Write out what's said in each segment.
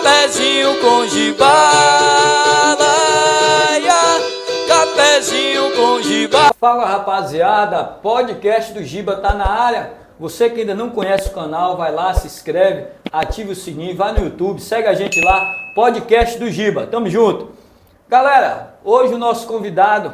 Cafezinho com Gibá, cafezinho com Gibá. Fala rapaziada, podcast do Giba tá na área. Você que ainda não conhece o canal, vai lá, se inscreve, ative o sininho, vai no YouTube, segue a gente lá, podcast do Giba, tamo junto. Galera, hoje o nosso convidado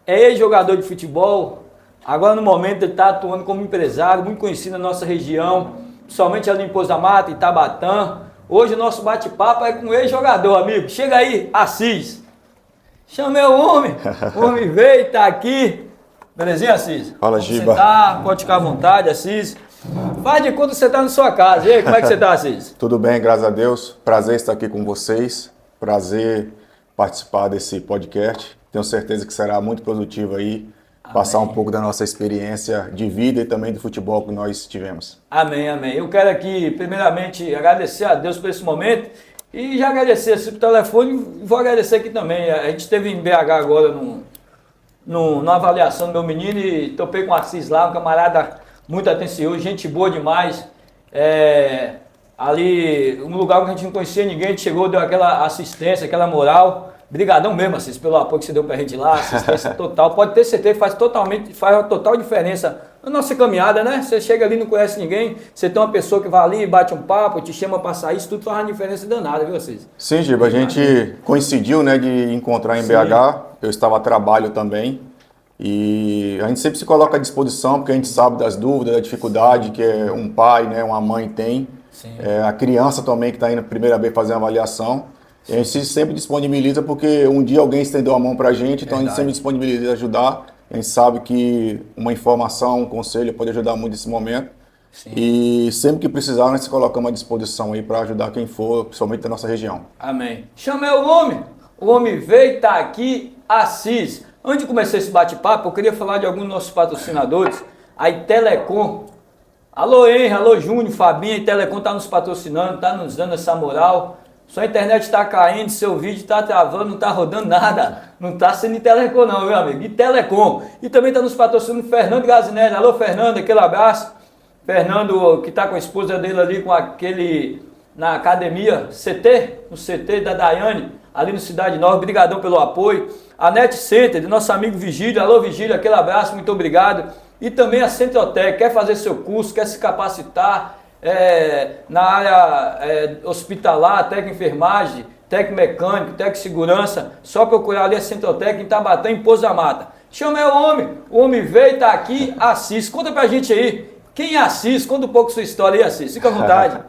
é ex-jogador de futebol, agora no momento ele está atuando como empresário, muito conhecido na nossa região, principalmente ali em Pouso da Mata, Itabatã. Hoje o nosso bate-papo é com um ex-jogador, amigo. Chega aí, Assis. Chamei o homem veio, tá aqui. Belezinha, Assis? Fala, Como Giba. você tá? Pode ficar à vontade, Assis. Faz de conta que você tá na sua casa. E aí, como é que você tá, Assis? Tudo bem, graças a Deus. Prazer estar aqui com vocês. Prazer participar desse podcast. Tenho certeza que será muito produtivo aí. Amém. Passar um pouco da nossa experiência de vida e também do futebol que nós tivemos. Amém, amém. Eu quero aqui, primeiramente, agradecer a Deus por esse momento e já agradecer assim, por telefone e vou agradecer aqui também. A gente esteve em BH agora numa avaliação do meu menino e topei com o Assis lá, um camarada muito atencioso, gente boa demais. Ali, um lugar que a gente não conhecia ninguém, a gente chegou, deu aquela assistência, aquela moral. Brigadão mesmo, Assis, pelo apoio que você deu pra gente lá, assistência total. Pode ter certeza, faz uma total diferença na nossa caminhada, né? Você chega ali, não conhece ninguém, você tem uma pessoa que vai ali, bate um papo, te chama pra sair, isso tudo faz uma diferença danada, viu, Assis? Sim, Giba, a gente coincidiu, né, de encontrar em BH, eu estava a trabalho também, e a gente sempre se coloca à disposição, porque a gente sabe das dúvidas, da dificuldade que um pai, né, uma mãe tem, a criança também que está indo a primeira vez fazer uma avaliação. E a gente sempre disponibiliza porque um dia alguém estendeu a mão para a gente, então a gente sempre disponibiliza ajudar. A gente sabe que uma informação, um conselho pode ajudar muito nesse momento. Sim. E sempre que precisar, nós se colocamos à disposição aí para ajudar quem for, principalmente da nossa região. Amém. Chamei o homem veio, tá aqui, Assis. Antes de começar esse bate-papo, eu queria falar de alguns dos nossos patrocinadores. A Telecom. Alô, Henry, alô, Júnior, Fabinho, a Telecom tá nos patrocinando, tá nos dando essa moral. Sua internet está caindo, seu vídeo está travando, não está rodando nada. Não está sendo de Telecom não, meu amigo. De Telecom. E também está nos patrocinando Fernando Gazinelli. Alô, Fernando, aquele abraço. Fernando, que está com a esposa dele ali, com aquele, na academia CT, no CT da Daiane, ali no Cidade Nova. Obrigadão pelo apoio. A Net Center, do nosso amigo Vigílio. Alô, Vigílio, aquele abraço, muito obrigado. E também a Centrotec, quer fazer seu curso, quer se capacitar, na área hospitalar, técnico enfermagem, técnico mecânico, técnico segurança, só procurar ali a Centrotec em Itabatã, em Pouso da Mata. Chamei o homem veio, tá aqui, Assis. Conta pra gente aí, quem é Assis? Conta um pouco sua história aí, Assis, fica à vontade.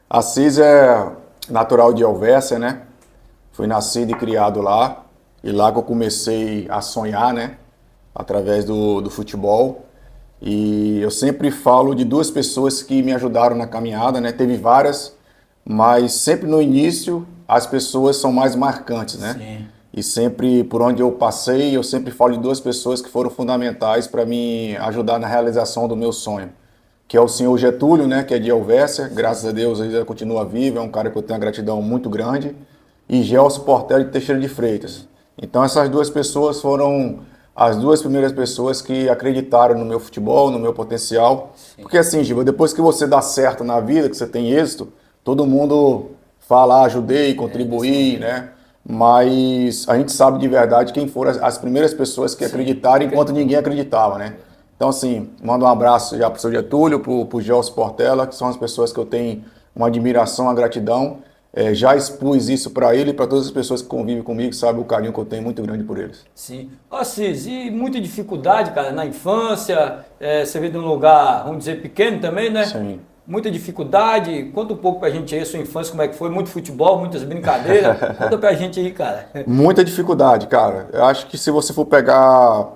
Assis é natural de Elvésia, né? Fui nascido e criado lá, e lá que eu comecei a sonhar, né? Através do futebol. E eu sempre falo de duas pessoas que me ajudaram na caminhada, né? Teve várias, mas sempre no início as pessoas são mais marcantes, né? Sim. E sempre por onde eu passei, eu sempre falo de duas pessoas que foram fundamentais para me ajudar na realização do meu sonho, que é o senhor Getúlio, né? Que é de Elvésia, graças a Deus ele continua vivo, é um cara que eu tenho uma gratidão muito grande, e Gelson Portela de Teixeira de Freitas. Então essas duas pessoas foram as duas primeiras pessoas que acreditaram no meu futebol, no meu potencial. Sim. Porque assim, Giba, depois que você dá certo na vida, que você tem êxito, todo mundo fala, ajudei, contribuí, né? Mas a gente sabe de verdade quem foram as primeiras pessoas que acreditaram enquanto ninguém acreditava, né? Então assim, mando um abraço já pro seu Getúlio, pro Gelson Portela, que são as pessoas que eu tenho uma admiração, uma gratidão. Já expus isso para ele e para todas as pessoas que convivem comigo, sabe o carinho que eu tenho muito grande por eles. Sim. Assis, e muita dificuldade, cara, na infância, você veio de um lugar, vamos dizer, pequeno também, né? Sim. Muita dificuldade, conta um pouco pra gente aí a sua infância, como é que foi, muito futebol, muitas brincadeiras, conta pra gente aí, cara. Muita dificuldade, cara. Eu acho que se você for pegar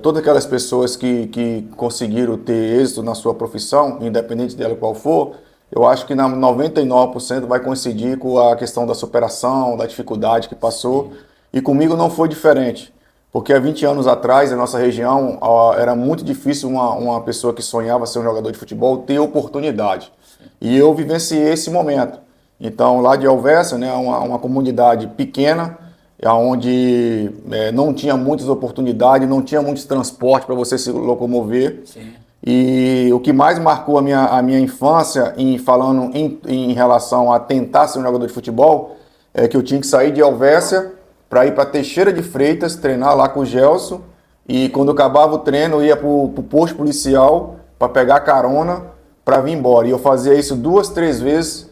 todas aquelas pessoas que conseguiram ter êxito na sua profissão, independente dela qual for, eu acho que 99% vai coincidir com a questão da superação, da dificuldade que passou. E comigo não foi diferente. Porque há 20 anos atrás, na nossa região, era muito difícil uma pessoa que sonhava ser um jogador de futebol ter oportunidade. E eu vivenciei esse momento. Então, lá de Elvésia, né, uma comunidade pequena, onde não tinha muitas oportunidades, não tinha muito transporte para você se locomover. Sim. E o que mais marcou a minha infância, falando em relação a tentar ser um jogador de futebol, é que eu tinha que sair de Helvécia para ir para Teixeira de Freitas, treinar lá com o Gelson. E quando acabava o treino, eu ia para o posto policial para pegar carona para vir embora. E eu fazia isso 2, 3 vezes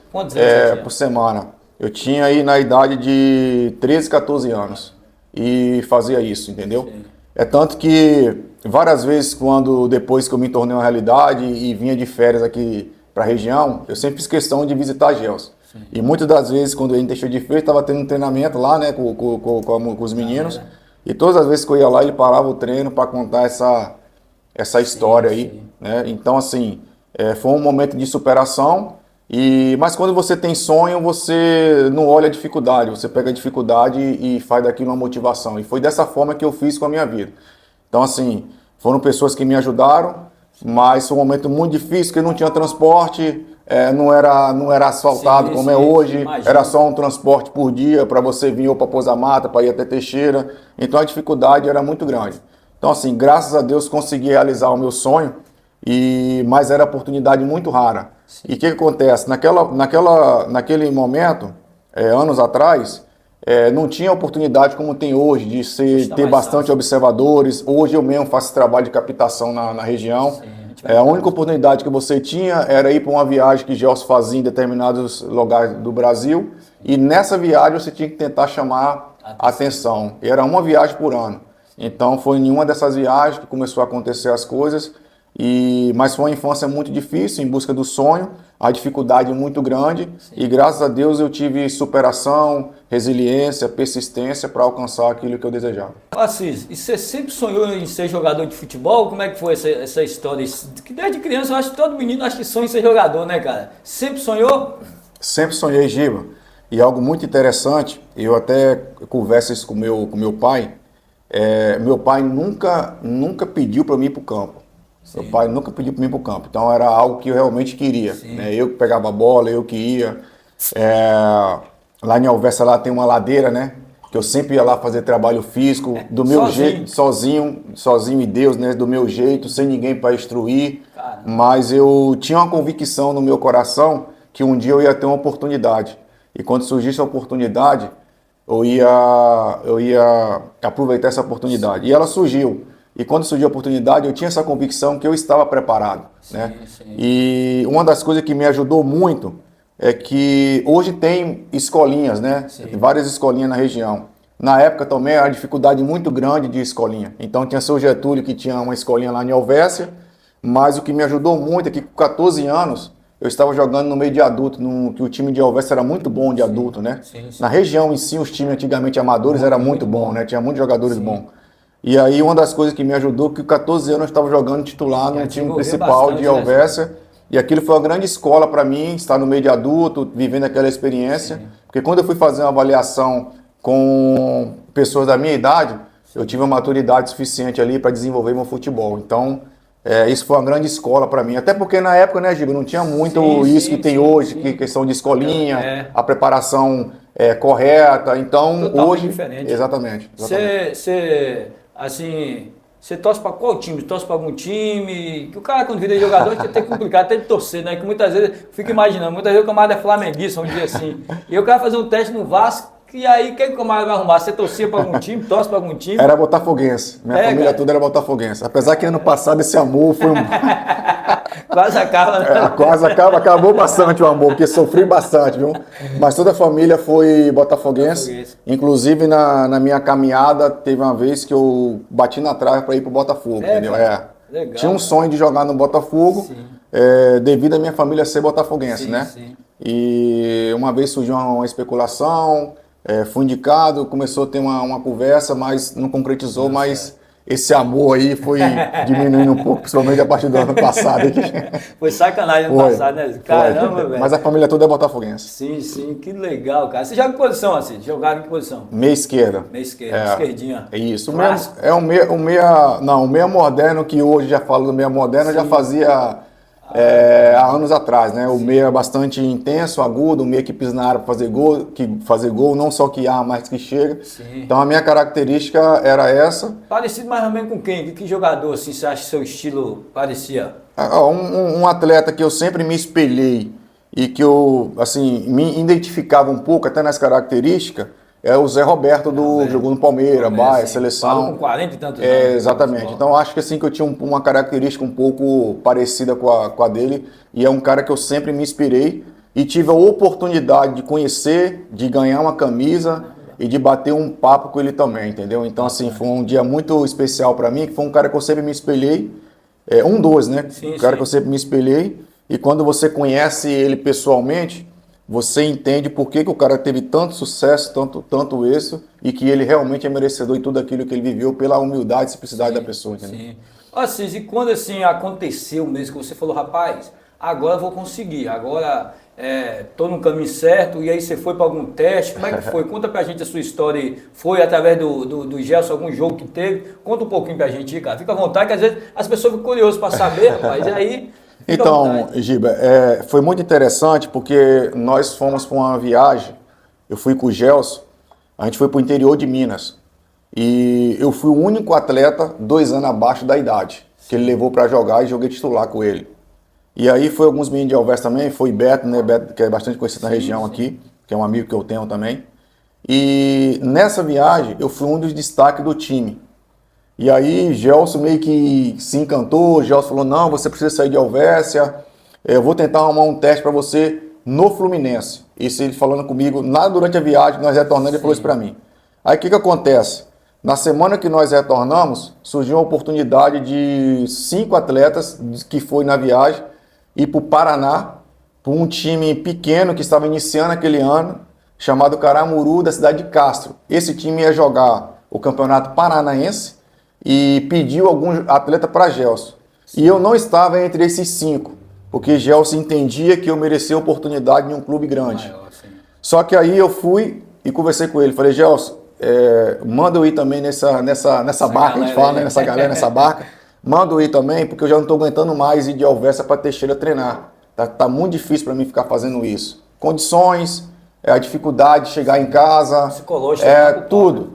por semana. Eu tinha aí na idade de 13, 14 anos e fazia isso, entendeu? Sim. É tanto que várias vezes, depois que eu me tornei uma realidade e vinha de férias aqui para a região, eu sempre fiz questão de visitar Gelson. Sim. E muitas das vezes, quando a gente deixou de feira, estava tendo um treinamento lá, né, com os meninos. E todas as vezes que eu ia lá, ele parava o treino para contar essa história aí. Né? Então, assim, foi um momento de superação. Mas quando você tem sonho, você não olha a dificuldade. Você pega a dificuldade e faz daquilo uma motivação. E foi dessa forma que eu fiz com a minha vida. Então, assim, foram pessoas que me ajudaram, mas foi um momento muito difícil, porque não tinha transporte, não era asfaltado como é hoje, era só um transporte por dia para você vir ou para Pousa Mata, para ir até Teixeira. Então a dificuldade era muito grande. Então, assim, graças a Deus consegui realizar o meu sonho, mas era oportunidade muito rara. Sim. E o que acontece? Naquele momento, anos atrás, não tinha oportunidade como tem hoje, de ter bastante observadores. Hoje eu mesmo faço trabalho de captação na região. Sim, a única oportunidade que você tinha era ir para uma viagem que Gelson fazia em determinados lugares do Brasil. E nessa viagem você tinha que tentar chamar a atenção. E era uma viagem por ano. Então foi em uma dessas viagens que começou a acontecer as coisas. Mas foi uma infância muito difícil, em busca do sonho, a dificuldade muito grande. Sim. E graças a Deus eu tive superação, resiliência, persistência para alcançar aquilo que eu desejava. Assis, e você sempre sonhou em ser jogador de futebol? Como é que foi essa história? Que desde criança eu acho que todo menino acha que sonha em ser jogador, né, cara? Sempre sonhou? Sempre sonhei, Giba. E algo muito interessante, eu até converso isso com meu pai. Meu pai nunca pediu para mim ir para o campo. Sim. Meu pai nunca pediu para mim ir para o campo, então era algo que eu realmente queria. Né? Eu que pegava a bola, eu que ia. Lá em Helvécia lá tem uma ladeira, né? Que eu sempre ia lá fazer trabalho físico, do meu jeito, sozinho e Deus, né? Do meu jeito, sem ninguém para instruir. Caramba. Mas eu tinha uma convicção no meu coração que um dia eu ia ter uma oportunidade. E quando surgisse a oportunidade, eu ia aproveitar essa oportunidade. Sim. E ela surgiu. E quando surgiu a oportunidade, eu tinha essa convicção que eu estava preparado. Sim, né? Sim. E uma das coisas que me ajudou muito é que hoje tem escolinhas, né? Tem várias escolinhas na região. Na época também era uma dificuldade muito grande de escolinha. Então tinha seu Getúlio, que tinha uma escolinha lá em Helvécia, mas o que me ajudou muito é que com 14 anos eu estava jogando no meio de adulto, que o time de Helvécia era muito bom de adulto, né? Sim. Na região em si, os times antigamente amadores era muito bom, né? Tinha muitos jogadores bons. E aí uma das coisas que me ajudou, que com 14 anos eu estava jogando titular no time principal de Helvécia, né? E aquilo foi uma grande escola para mim, estar no meio de adulto, vivendo aquela experiência. Sim. Porque quando eu fui fazer uma avaliação com pessoas da minha idade, eu tive uma maturidade suficiente ali para desenvolver meu futebol. Então, isso foi uma grande escola para mim. Até porque na época, né, Giba, não tinha muito que tem hoje, que questão de escolinha, a preparação correta. Então, totalmente hoje... Diferente. Exatamente. Você torce para qual time? Torce para algum time? Que o cara, quando vira jogador, é até complicado até de torcer, né? Que muitas vezes, fico imaginando, muitas vezes o camarada é flamenguista, vamos dizer assim. E eu quero fazer um teste no Vasco, e aí quem que o camarada vai arrumar? Você torcia para algum time? Torce para algum time? Era botafoguense. Minha família toda era botafoguense. Apesar que ano passado esse amor foi Quase acaba, né? Acabou bastante o amor, porque sofri bastante, viu? Mas toda a família foi botafoguense. Inclusive, na minha caminhada, teve uma vez que eu bati na trave para ir pro Botafogo, entendeu? Legal, tinha um sonho de jogar no Botafogo, devido à minha família ser botafoguense, né? Sim. E uma vez surgiu uma especulação, fui indicado, começou a ter uma conversa, mas não concretizou, mas... Esse amor aí foi diminuindo um pouco, principalmente a partir do ano passado. Foi sacanagem ano passado, né? Caramba, velho. Mas a família toda é botafoguense. Sim, que legal, cara. Você joga em que posição, assim? Jogaram em que posição? Meia esquerda. Meia esquerda, esquerdinha. É isso. O meia moderno, que hoje já falo do meia moderno, já fazia há anos atrás, né? O meio é bastante intenso, agudo, o meio que pisa na área para fazer gol, não só que arma, mas que chega. Sim. Então a minha característica era essa. Parecido mais ou menos com quem? Que jogador assim você acha que seu estilo parecia? Um atleta que eu sempre me espelhei e que eu, assim, me identificava um pouco, até nas características, é o Zé Roberto, jogou no Palmeiras, Bahia, seleção. Falou com 40 e tantos anos. Exatamente. Então, acho que assim, que eu tinha uma característica um pouco parecida com a dele, e é um cara que eu sempre me inspirei e tive a oportunidade de conhecer, de ganhar uma camisa e de bater um papo com ele também, entendeu? Então, assim, foi um dia muito especial para mim, que foi um cara que eu sempre me espelhei, né? Sim, um cara que eu sempre me espelhei, e quando você conhece ele pessoalmente, você entende por que o cara teve tanto sucesso, tanto êxito, e que ele realmente é merecedor de tudo aquilo que ele viveu pela humildade e simplicidade da pessoa, entendeu? Sim. Assis, e quando assim aconteceu mesmo que você falou, rapaz, agora eu vou conseguir, agora tô no caminho certo, e aí você foi para algum teste, como é que foi? Conta pra gente a sua história aí. Foi através do Gelson, algum jogo que teve? Conta um pouquinho pra gente aí, cara. Fica à vontade, que às vezes as pessoas ficam curiosas para saber, rapaz, e aí... Então, Giba, foi muito interessante porque nós fomos para uma viagem, eu fui com o Gelson, a gente foi para o interior de Minas, e eu fui o único atleta 2 anos abaixo da idade, que ele levou para jogar e joguei titular com ele. E aí foi alguns meninos de Alves também, foi Beto, né, Beto, que é bastante conhecido na região aqui, que é um amigo que eu tenho também. E nessa viagem eu fui um dos destaques do time. E aí, Gelson meio que se encantou, Gelson falou, não, você precisa sair de Alvésia, eu vou tentar arrumar um teste para você no Fluminense. Isso ele falando comigo, nada durante a viagem, nós retornando, ele falou isso para mim. Aí o que acontece? Na semana que nós retornamos, surgiu a oportunidade de 5 atletas que foi na viagem ir para o Paraná, para um time pequeno que estava iniciando aquele ano, chamado Caramuru, da cidade de Castro. Esse time ia jogar o Campeonato Paranaense, e pediu algum atleta para Gelson. E eu não estava entre esses 5, porque Gelson entendia que eu merecia a oportunidade em um clube grande. Só que aí eu fui e conversei com ele. Falei, Gelson, manda eu ir também nessa barca, a gente fala, né? Nessa galera, nessa barca. Manda eu ir também, porque eu já não estou aguentando mais ir de Alversa para Teixeira treinar. Tá muito difícil para mim ficar fazendo isso. Condições, a dificuldade de chegar em casa. Psicológico.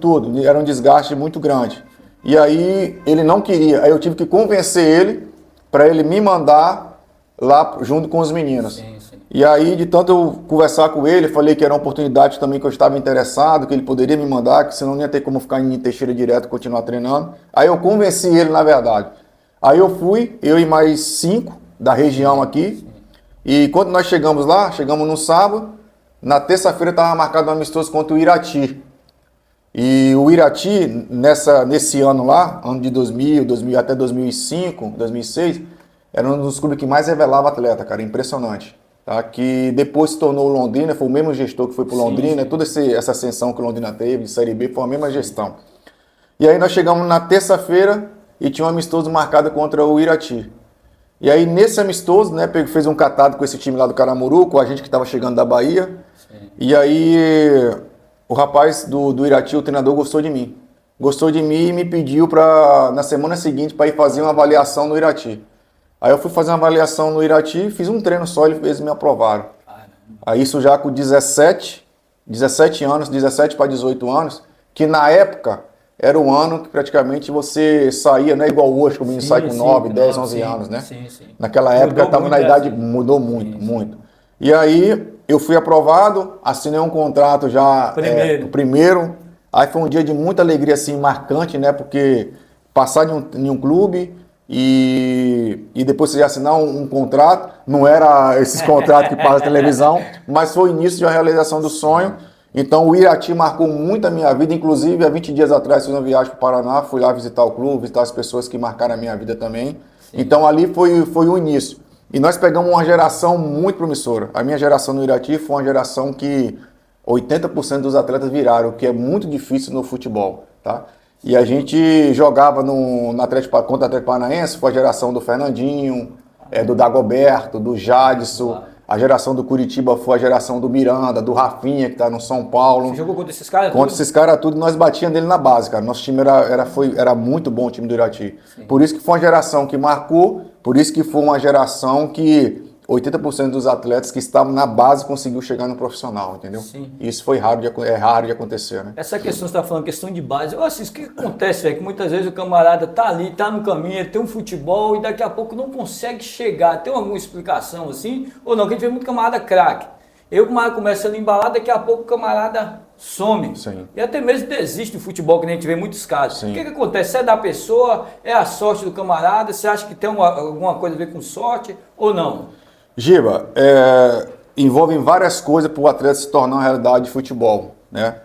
Tudo. Era um desgaste muito grande. E aí ele não queria, aí eu tive que convencer ele para ele me mandar lá junto com os meninos. Sim. E aí de tanto eu conversar com ele, falei que era uma oportunidade também que eu estava interessado, que ele poderia me mandar, que senão não ia ter como ficar em Teixeira direto e continuar treinando. Aí eu convenci ele, na verdade. Aí eu fui, eu e mais 5 da região aqui, e quando nós chegamos lá, chegamos no sábado, na terça-feira estava marcado um amistoso contra o Irati. E o Irati, nesse ano lá, ano de 2000 até 2005, 2006, era um dos clubes que mais revelava atleta, cara, impressionante. Tá? Que depois se tornou o Londrina, foi o mesmo gestor que foi para o Londrina, toda essa ascensão que o Londrina teve, de Série B, foi a mesma gestão. E aí nós chegamos na terça-feira e tinha um amistoso marcado contra o Irati. E aí nesse amistoso, né, fez um catado com esse time lá do Caramuru, com a gente que estava chegando da Bahia, e aí... O rapaz do Irati, o treinador, gostou de mim. Gostou de mim e me pediu na semana seguinte para ir fazer uma avaliação no Irati. Aí eu fui fazer uma avaliação no Irati, fiz um treino só, eles me aprovaram. Aí isso já com 17 anos, 17 para 18 anos, que na época era um ano que praticamente você saía, não é igual hoje, que o menino sai com 9, 10, 11 anos, né? Sim. Naquela época estava na idade, mudou muito. E aí... Eu fui aprovado, assinei um contrato já, o primeiro. Aí foi um dia de muita alegria, assim, marcante, né? Porque passar em um clube e depois você assinar um contrato, não era esses contratos que passam na televisão, mas foi o início de uma realização do sonho. Então o Irati marcou muito a minha vida, inclusive há 20 dias atrás fiz uma viagem para o Paraná, fui lá visitar o clube, visitar as pessoas que marcaram a minha vida também. Então ali foi o início. E nós pegamos uma geração muito promissora. A minha geração no Irati foi uma geração que 80% dos atletas viraram, o que é muito difícil no futebol, tá? E a gente jogava contra o Atlético Paranaense, foi a geração do Fernandinho, do Dagoberto, do Jadson. A geração do Curitiba foi a geração do Miranda, do Rafinha, que está no São Paulo. Você jogou contra esses caras? Contra esses caras tudo, nós batíamos dele na base, cara. Nosso time era muito bom, o time do Irati. Sim. Por isso que foi uma geração que marcou Por isso que foi uma geração que 80% dos atletas que estavam na base conseguiu chegar no profissional, entendeu? Sim. Isso foi raro é raro de acontecer, né? Essa questão que você está falando, questão de base. Eu assisto, o que acontece, velho? Que muitas vezes o camarada tá ali, tá no caminho, ele tem um futebol e daqui a pouco não consegue chegar. Tem alguma explicação assim? Ou não? Que a gente vê muito camarada craque. Eu, o camarada começa a embalar, daqui a pouco o camarada some. Sim. E até mesmo desiste do futebol, que nem a gente vê em muitos casos. Sim. O que acontece? É da pessoa, é a sorte do camarada? Você acha que tem alguma coisa a ver com sorte ou não? Giba, envolve várias coisas para o atleta se tornar uma realidade de futebol, né?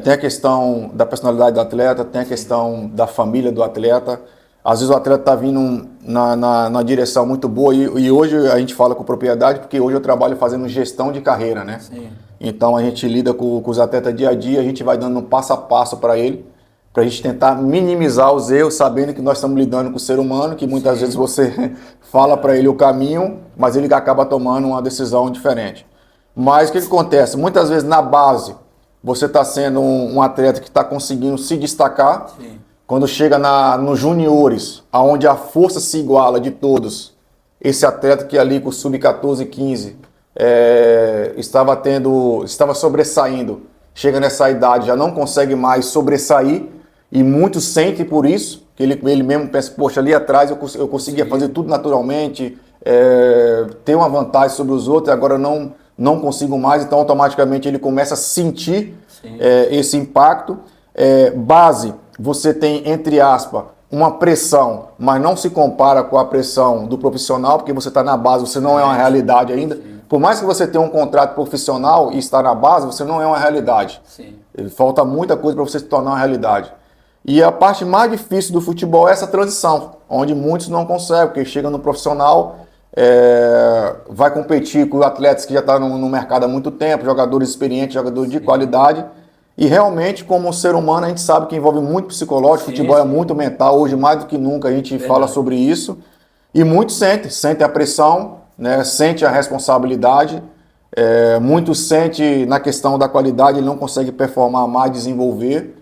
Tem a questão da personalidade do atleta, tem a questão da família do atleta. Às vezes o atleta está vindo na direção muito boa e hoje a gente fala com propriedade porque hoje eu trabalho fazendo gestão de carreira, né? Sim. Então a gente lida com os atletas dia a dia, a gente vai dando um passo a passo para ele, para a gente tentar minimizar os erros, sabendo que nós estamos lidando com o ser humano, que muitas vezes você fala para ele o caminho, mas ele acaba tomando uma decisão diferente. Mas o que acontece? Muitas vezes na base, você está sendo um atleta que está conseguindo se destacar. Sim. Quando chega nos juniores, onde a força se iguala de todos, esse atleta que ali com o sub-14 e 15 estava sobressaindo, chega nessa idade, já não consegue mais sobressair, e muitos sentem por isso, que ele mesmo pensa, poxa, ali atrás eu conseguia fazer tudo naturalmente, ter uma vantagem sobre os outros, e agora não consigo mais, então automaticamente ele começa a sentir esse impacto. Base, você tem, entre aspas, uma pressão, mas não se compara com a pressão do profissional, porque você está na base, você não é uma realidade ainda. Sim. Por mais que você tenha um contrato profissional e está na base, você não é uma realidade. Sim. Falta muita coisa para você se tornar uma realidade. E a parte mais difícil do futebol é essa transição, onde muitos não conseguem, porque chega no profissional, vai competir com atletas que já estão no mercado há muito tempo, jogadores experientes, jogadores de qualidade. E realmente, como ser humano, a gente sabe que envolve muito psicológico, futebol é muito mental, hoje mais do que nunca a gente fala sobre isso. E muitos sentem a pressão, né, sente a responsabilidade, muitos sentem na questão da qualidade, ele não consegue performar mais, desenvolver.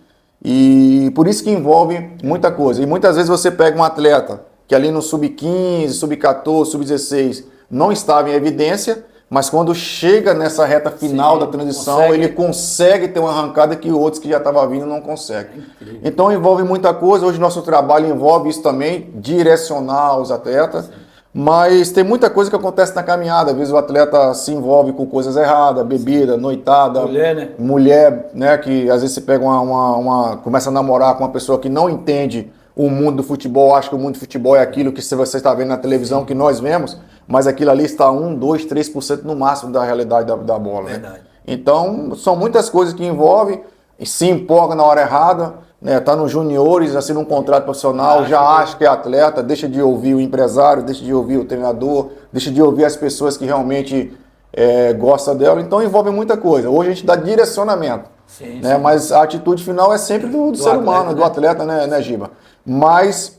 E por isso que envolve muita coisa. E muitas vezes você pega um atleta que ali no sub-15, sub-14, sub-16 não estava em evidência, mas quando chega nessa reta final da transição, ele consegue ter uma arrancada que outros que já estavam vindo não conseguem. Então envolve muita coisa. Hoje nosso trabalho envolve isso também, direcionar os atletas. Mas tem muita coisa que acontece na caminhada. Às vezes o atleta se envolve com coisas erradas, bebida, noitada. Mulher, né? Que às vezes você pega começa a namorar com uma pessoa que não entende o mundo do futebol, acha que o mundo do futebol é aquilo que você está vendo na televisão, que nós vemos, mas aquilo ali está 1, 2, 3% no máximo da realidade da bola. Né? Então, são muitas coisas que envolvem, se empolga na hora errada, né? Tá nos juniores, assina um contrato profissional, já acha que é atleta, deixa de ouvir o empresário, deixa de ouvir o treinador, deixa de ouvir as pessoas que realmente gostam dela. Então, envolve muita coisa. Hoje a gente dá direcionamento, né? Mas a atitude final é sempre do ser humano, do atleta, né, Giba? Mas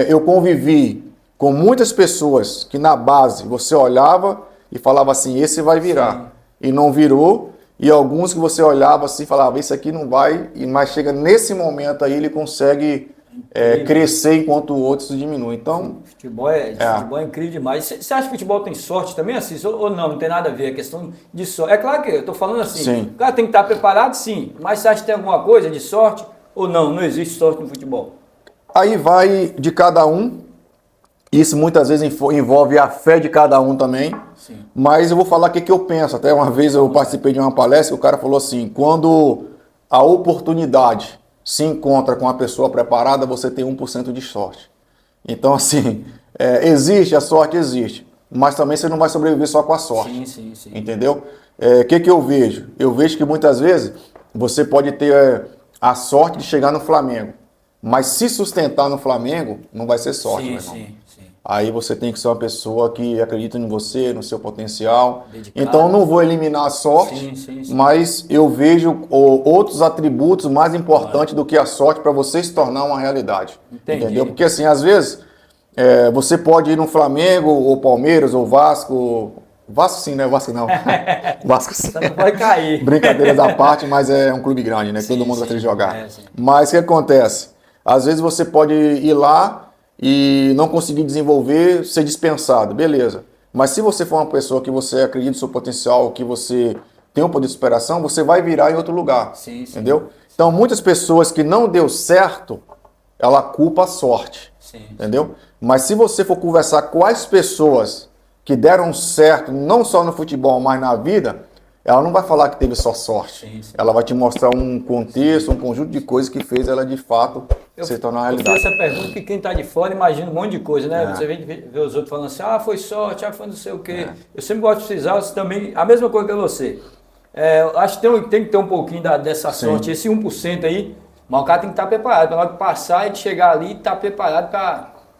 eu convivi com muitas pessoas que na base você olhava e falava assim, esse vai virar. E não virou. E alguns que você olhava assim e falava, esse aqui não vai. Mas chega nesse momento aí, ele consegue crescer enquanto outros diminuem. Então, futebol é incrível demais. Você acha que o futebol tem sorte também, Assis? Ou não? Não tem nada a ver. É questão de sorte. É claro que eu estou falando assim. O cara tem que estar preparado, sim. Mas você acha que tem alguma coisa de sorte? Ou não? Não existe sorte no futebol? Aí vai de cada um, isso muitas vezes envolve a fé de cada um também, mas eu vou falar o que eu penso. Até uma vez eu participei de uma palestra e o cara falou assim, quando a oportunidade se encontra com a pessoa preparada, você tem 1% de sorte. Então assim, existe, a sorte existe, mas também você não vai sobreviver só com a sorte, sim. Entendeu? O que eu vejo? Eu vejo que muitas vezes você pode ter a sorte de chegar no Flamengo, mas se sustentar no Flamengo, não vai ser sorte, meu irmão. Sim. Aí você tem que ser uma pessoa que acredita em você, no seu potencial. Dedicado. Então eu não vou eliminar a sorte, mas eu vejo outros atributos mais importantes do que a sorte para você se tornar uma realidade. Entendeu? Porque assim, às vezes, você pode ir no Flamengo, ou Palmeiras, ou Vasco. Vasco sim, né? Vasco não. Vasco sim. Você não pode cair. Brincadeiras à parte, mas é um clube grande, né? Todo mundo gosta de jogar. Mas o que acontece? Às vezes você pode ir lá e não conseguir desenvolver, ser dispensado, beleza. Mas se você for uma pessoa que você acredita no seu potencial, que você tem um poder de superação, você vai virar em outro lugar, Sim, sim. entendeu? Então, muitas pessoas que não deu certo, ela culpa a sorte, Sim. entendeu? Mas se você for conversar com as pessoas que deram certo, não só no futebol, mas na vida, ela não vai falar que teve só sorte. Sim, sim. Ela vai te mostrar um contexto, um conjunto de coisas que fez ela de fato se tornar uma Eu fiz realidade. essa pergunta que quem está de fora imagina um monte de coisa, né? É. Você vê os outros falando assim, foi sorte, foi não sei o quê. Eu sempre gosto de precisar também, a mesma coisa que você. Eu acho que tem que ter um pouquinho dessa Sim. sorte, esse 1% aí, mas o cara tem que estar preparado, para na hora que passar e de chegar ali, estar preparado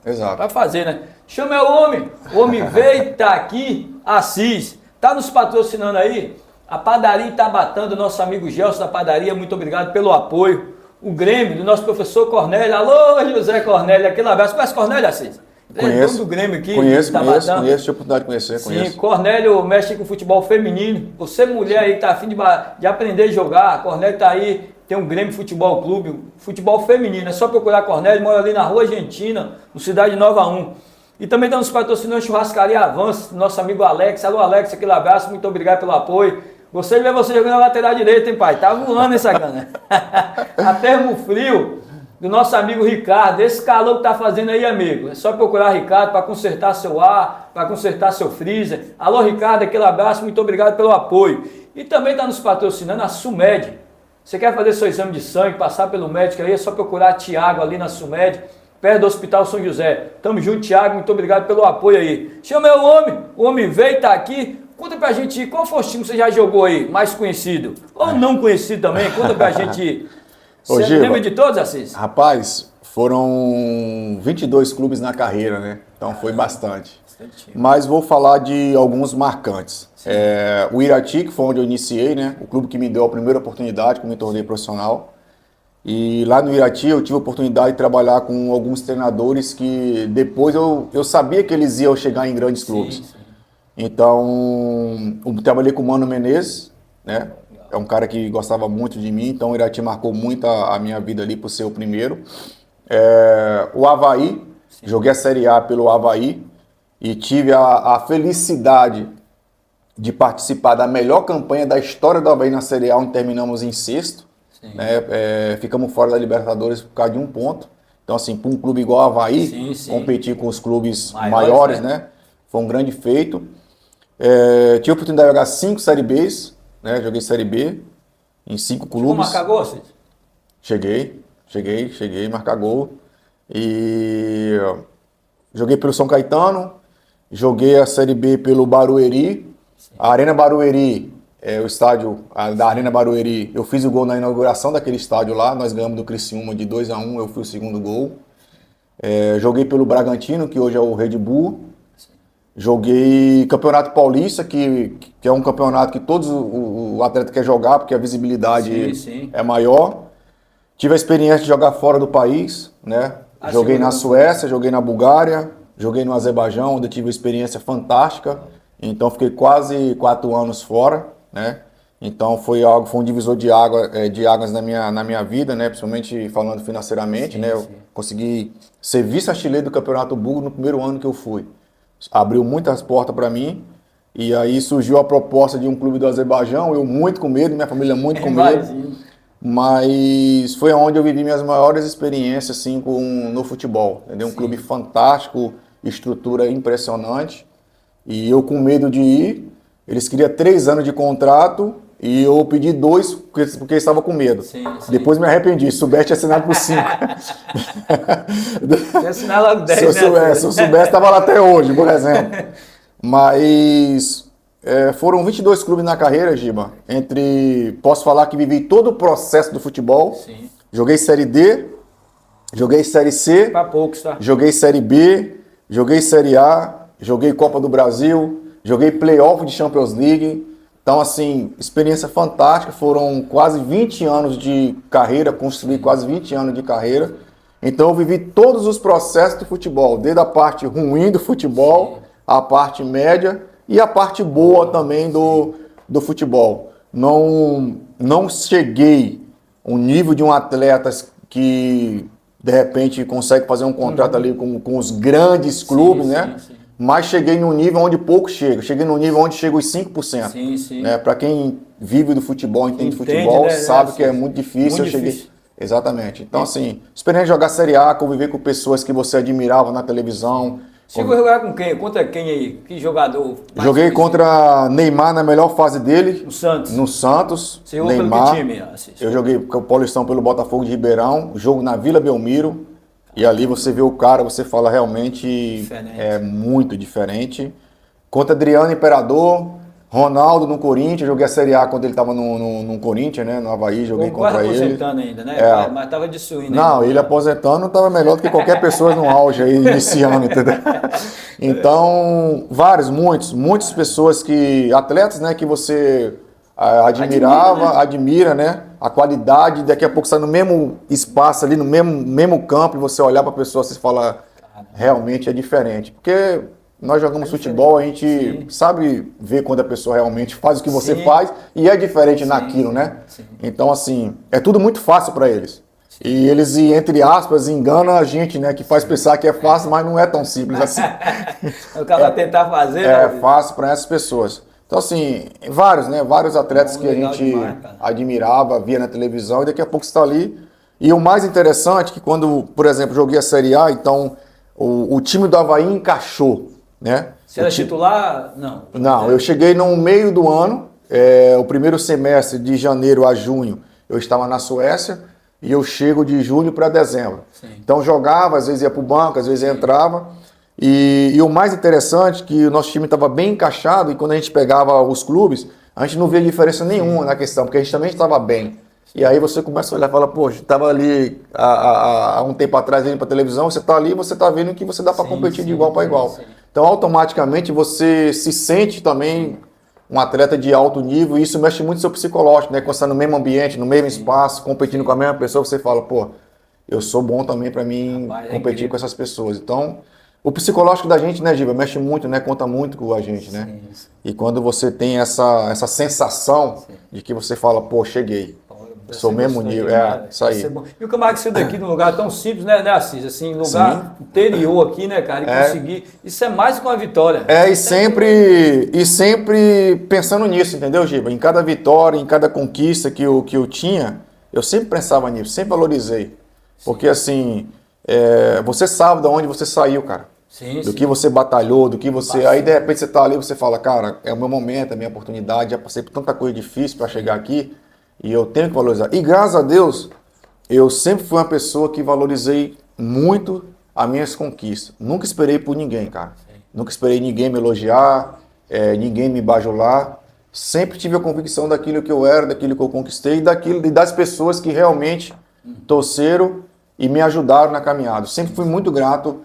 Exato. para fazer, né? Chama o homem veio, tá aqui, Assis, tá nos patrocinando aí, a padaria Itabatã do nosso amigo Gelson da padaria, muito obrigado pelo apoio. O Grêmio, do nosso professor Cornélio. Alô, José Cornélio, aquele abraço. Conhece Cornélio, Assis? Ele é dono do Grêmio aqui. Conheço, de Itabatã. tive a oportunidade de conhecer, Sim, conheço. Cornélio mexe com futebol feminino. Você, mulher aí, tá afim de aprender a jogar, Cornélio tá aí, tem um Grêmio Futebol Clube, futebol feminino. É só procurar Cornélio, mora ali na Rua Argentina, no Cidade Nova 1. E também tá nos patrocinando a Churrascaria Avanço, nosso amigo Alex. Alô, Alex, aquele abraço, muito obrigado pelo apoio. Gostei de ver você jogando na lateral direita, hein, pai? Tá voando essa cana. A Termo Frio, do nosso amigo Ricardo. Esse calor que tá fazendo aí, amigo. É só procurar Ricardo para consertar seu ar, para consertar seu freezer. Alô, Ricardo, aquele abraço, muito obrigado pelo apoio. E também tá nos patrocinando a Sumed. Você quer fazer seu exame de sangue, passar pelo médico aí, é só procurar Tiago ali na Sumed, perto do Hospital São José. Tamo junto, Tiago, muito obrigado pelo apoio aí. Chama o homem veio, tá aqui. Conta pra gente qual foi o time que você já jogou aí, mais conhecido. Ou não conhecido também, conta pra gente. Você Giba, lembra de todos, Assis? Rapaz, foram 22 clubes na carreira, né? Então foi bastante. Mas vou falar de alguns marcantes. O Irati, que foi onde eu iniciei, né? O clube que me deu a primeira oportunidade, que eu me tornei profissional. E lá no Irati eu tive a oportunidade de trabalhar com alguns treinadores que depois eu sabia que eles iam chegar em grandes clubes. Sim. Então, eu trabalhei com o Mano Menezes, né? É um cara que gostava muito de mim, então o Irati marcou muito a minha vida ali por ser o primeiro. O Avaí, joguei a Série A pelo Avaí e tive a felicidade de participar da melhor campanha da história do Avaí na Série A, onde terminamos em sexto. Né? Ficamos fora da Libertadores por causa de 1 ponto. Então, assim, para um clube igual o Avaí, competir com os clubes maiores, né? Foi um grande feito. Tive a oportunidade de jogar 5 Série Bs, né? Joguei Série B em 5 clubes. Chegou a marcar gol, Assis? Cheguei a marcar gol. E joguei pelo São Caetano, joguei a Série B pelo Barueri. A Arena Barueri, o estádio da Arena Barueri, eu fiz o gol na inauguração daquele estádio lá, nós ganhamos do Criciúma de 2-1, eu fui o segundo gol. Joguei pelo Bragantino, que hoje é o Red Bull. Joguei Campeonato Paulista, que é um campeonato que todos o atleta quer jogar, porque a visibilidade é maior. Tive a experiência de jogar fora do país, né? Joguei na Suécia, joguei na Bulgária, joguei no Azerbaijão, onde eu tive uma experiência fantástica. Então fiquei quase 4 anos fora, né? Então foi um divisor de águas na minha vida, né? Principalmente falando financeiramente, né? Eu consegui ser vice-artilheiro do Campeonato Búlgaro no primeiro ano que eu fui. Abriu muitas portas para mim, e aí surgiu a proposta de um clube do Azerbaijão, eu muito com medo, minha família muito com medo, mas foi onde eu vivi minhas maiores experiências assim, no futebol, entendeu? Um clube fantástico, estrutura impressionante, e eu com medo de ir, eles queriam 3 anos de contrato, e eu pedi 2 porque estava com medo. Depois me arrependi. Se soubesse, tinha assinado por 5. Tinha assinado logo 10, se eu soubesse, estava lá até hoje, por exemplo. Mas foram 22 clubes na carreira, Giba. Posso falar que vivi todo o processo do futebol. Sim. Joguei Série D, joguei Série C, para poucos, tá? Joguei Série B, joguei Série A, joguei Copa do Brasil, joguei Playoff de Champions League. Então, assim, experiência fantástica, foram quase 20 anos de carreira, construí quase 20 anos de carreira. Então, eu vivi todos os processos do futebol, desde a parte ruim do futebol, a parte média e a parte boa também do futebol. Não cheguei ao nível de um atleta que de repente consegue fazer um contrato ali com os grandes clubes, né? Sim. Mas cheguei num nível onde pouco chega. Cheguei num nível onde chega os 5%. Sim. Né? Para quem vive do futebol, entende Entende, futebol, né? sabe Assim, que é muito difícil. muito difícil. Exatamente. Então, assim, experiência de jogar Série A, conviver com pessoas que você admirava na televisão. Chegou a jogar com quem? Contra quem aí? Que jogador? mais Joguei conhecido? contra Neymar na melhor fase dele. O Santos. No Santos. Você jogou pelo Neymar. que time, Assis? Eu joguei com o Paulistão pelo Botafogo de Ribeirão. Jogo na Vila Belmiro. E ali você vê o cara, você fala realmente Diferente. é muito diferente. Contra Adriano Imperador, Ronaldo no Corinthians, joguei a Série A quando ele estava no Corinthians, né? No Avaí, joguei Quase contra ele. aposentando ainda, né? É. Mas tava de swing, né? Não, ele aposentando estava melhor do que qualquer pessoa no auge aí, iniciando, entendeu? Então, muitas pessoas atletas, né, que você admira, né? A qualidade, daqui a pouco você está no mesmo espaço ali, no mesmo campo, e você olhar para a pessoa e fala, realmente é diferente. Porque nós jogamos futebol, a gente sabe ver quando a pessoa realmente faz o que você faz e é diferente naquilo, né? Sim. Então, assim, é tudo muito fácil para eles. E eles, entre aspas, enganam a gente, né? Que faz pensar que é fácil, mas não é tão simples assim. O cara tentar fazer, É né? fácil para essas pessoas. Então, assim, vários, né? Vários atletas que a Legal gente demais, cara. admirava, via na televisão, e daqui a pouco você está ali. E o mais interessante é que quando, por exemplo, joguei a Série A, então o time do Avaí encaixou, né? Você era titular? Não. Não, eu cheguei no meio do ano, o primeiro semestre de janeiro a junho, eu estava na Suécia, e eu chego de julho para dezembro. Sim. Então jogava, às vezes ia para o banco, às vezes entrava. E o mais interessante é que o nosso time estava bem encaixado, e quando a gente pegava os clubes, a gente não via diferença nenhuma na questão, porque a gente também estava bem. E aí você começa a olhar e fala, poxa, estava ali há um tempo atrás indo para televisão, você está ali, você está vendo que você dá para competir de igual para igual. Sim. Então automaticamente você se sente também um atleta de alto nível, e isso mexe muito no seu psicológico, né? Quando você está no mesmo ambiente, no mesmo espaço, competindo com a mesma pessoa, você fala, pô, eu sou bom também para mim Rapaz, competir com essas pessoas. Então, o psicológico da gente, né, Giba, mexe muito, né? Conta muito com a gente, né? Sim. E quando você tem essa sensação de que você fala, pô, cheguei. Sou mesmo nível, isso aí. E o Camargo saiu daqui num lugar tão simples, né, Assis? Assim, lugar interior aqui, né, cara? E conseguir. Isso é mais que uma vitória. E sempre pensando nisso, entendeu, Giba? Em cada vitória, em cada conquista que eu tinha, eu sempre pensava nisso, sempre valorizei. Porque assim, você sabe de onde você saiu, cara. Do que você batalhou, do que você... Aí de repente você tá ali e você fala, cara, é o meu momento, é a minha oportunidade, já passei por tanta coisa difícil para chegar aqui. E eu tenho que valorizar. E graças a Deus, eu sempre fui uma pessoa que valorizei muito as minhas conquistas. Nunca esperei por ninguém, cara. Nunca esperei ninguém me elogiar, ninguém me bajular. Sempre tive a convicção daquilo que eu era, daquilo que eu conquistei e das pessoas que realmente torceram e me ajudaram na caminhada. Sempre fui muito grato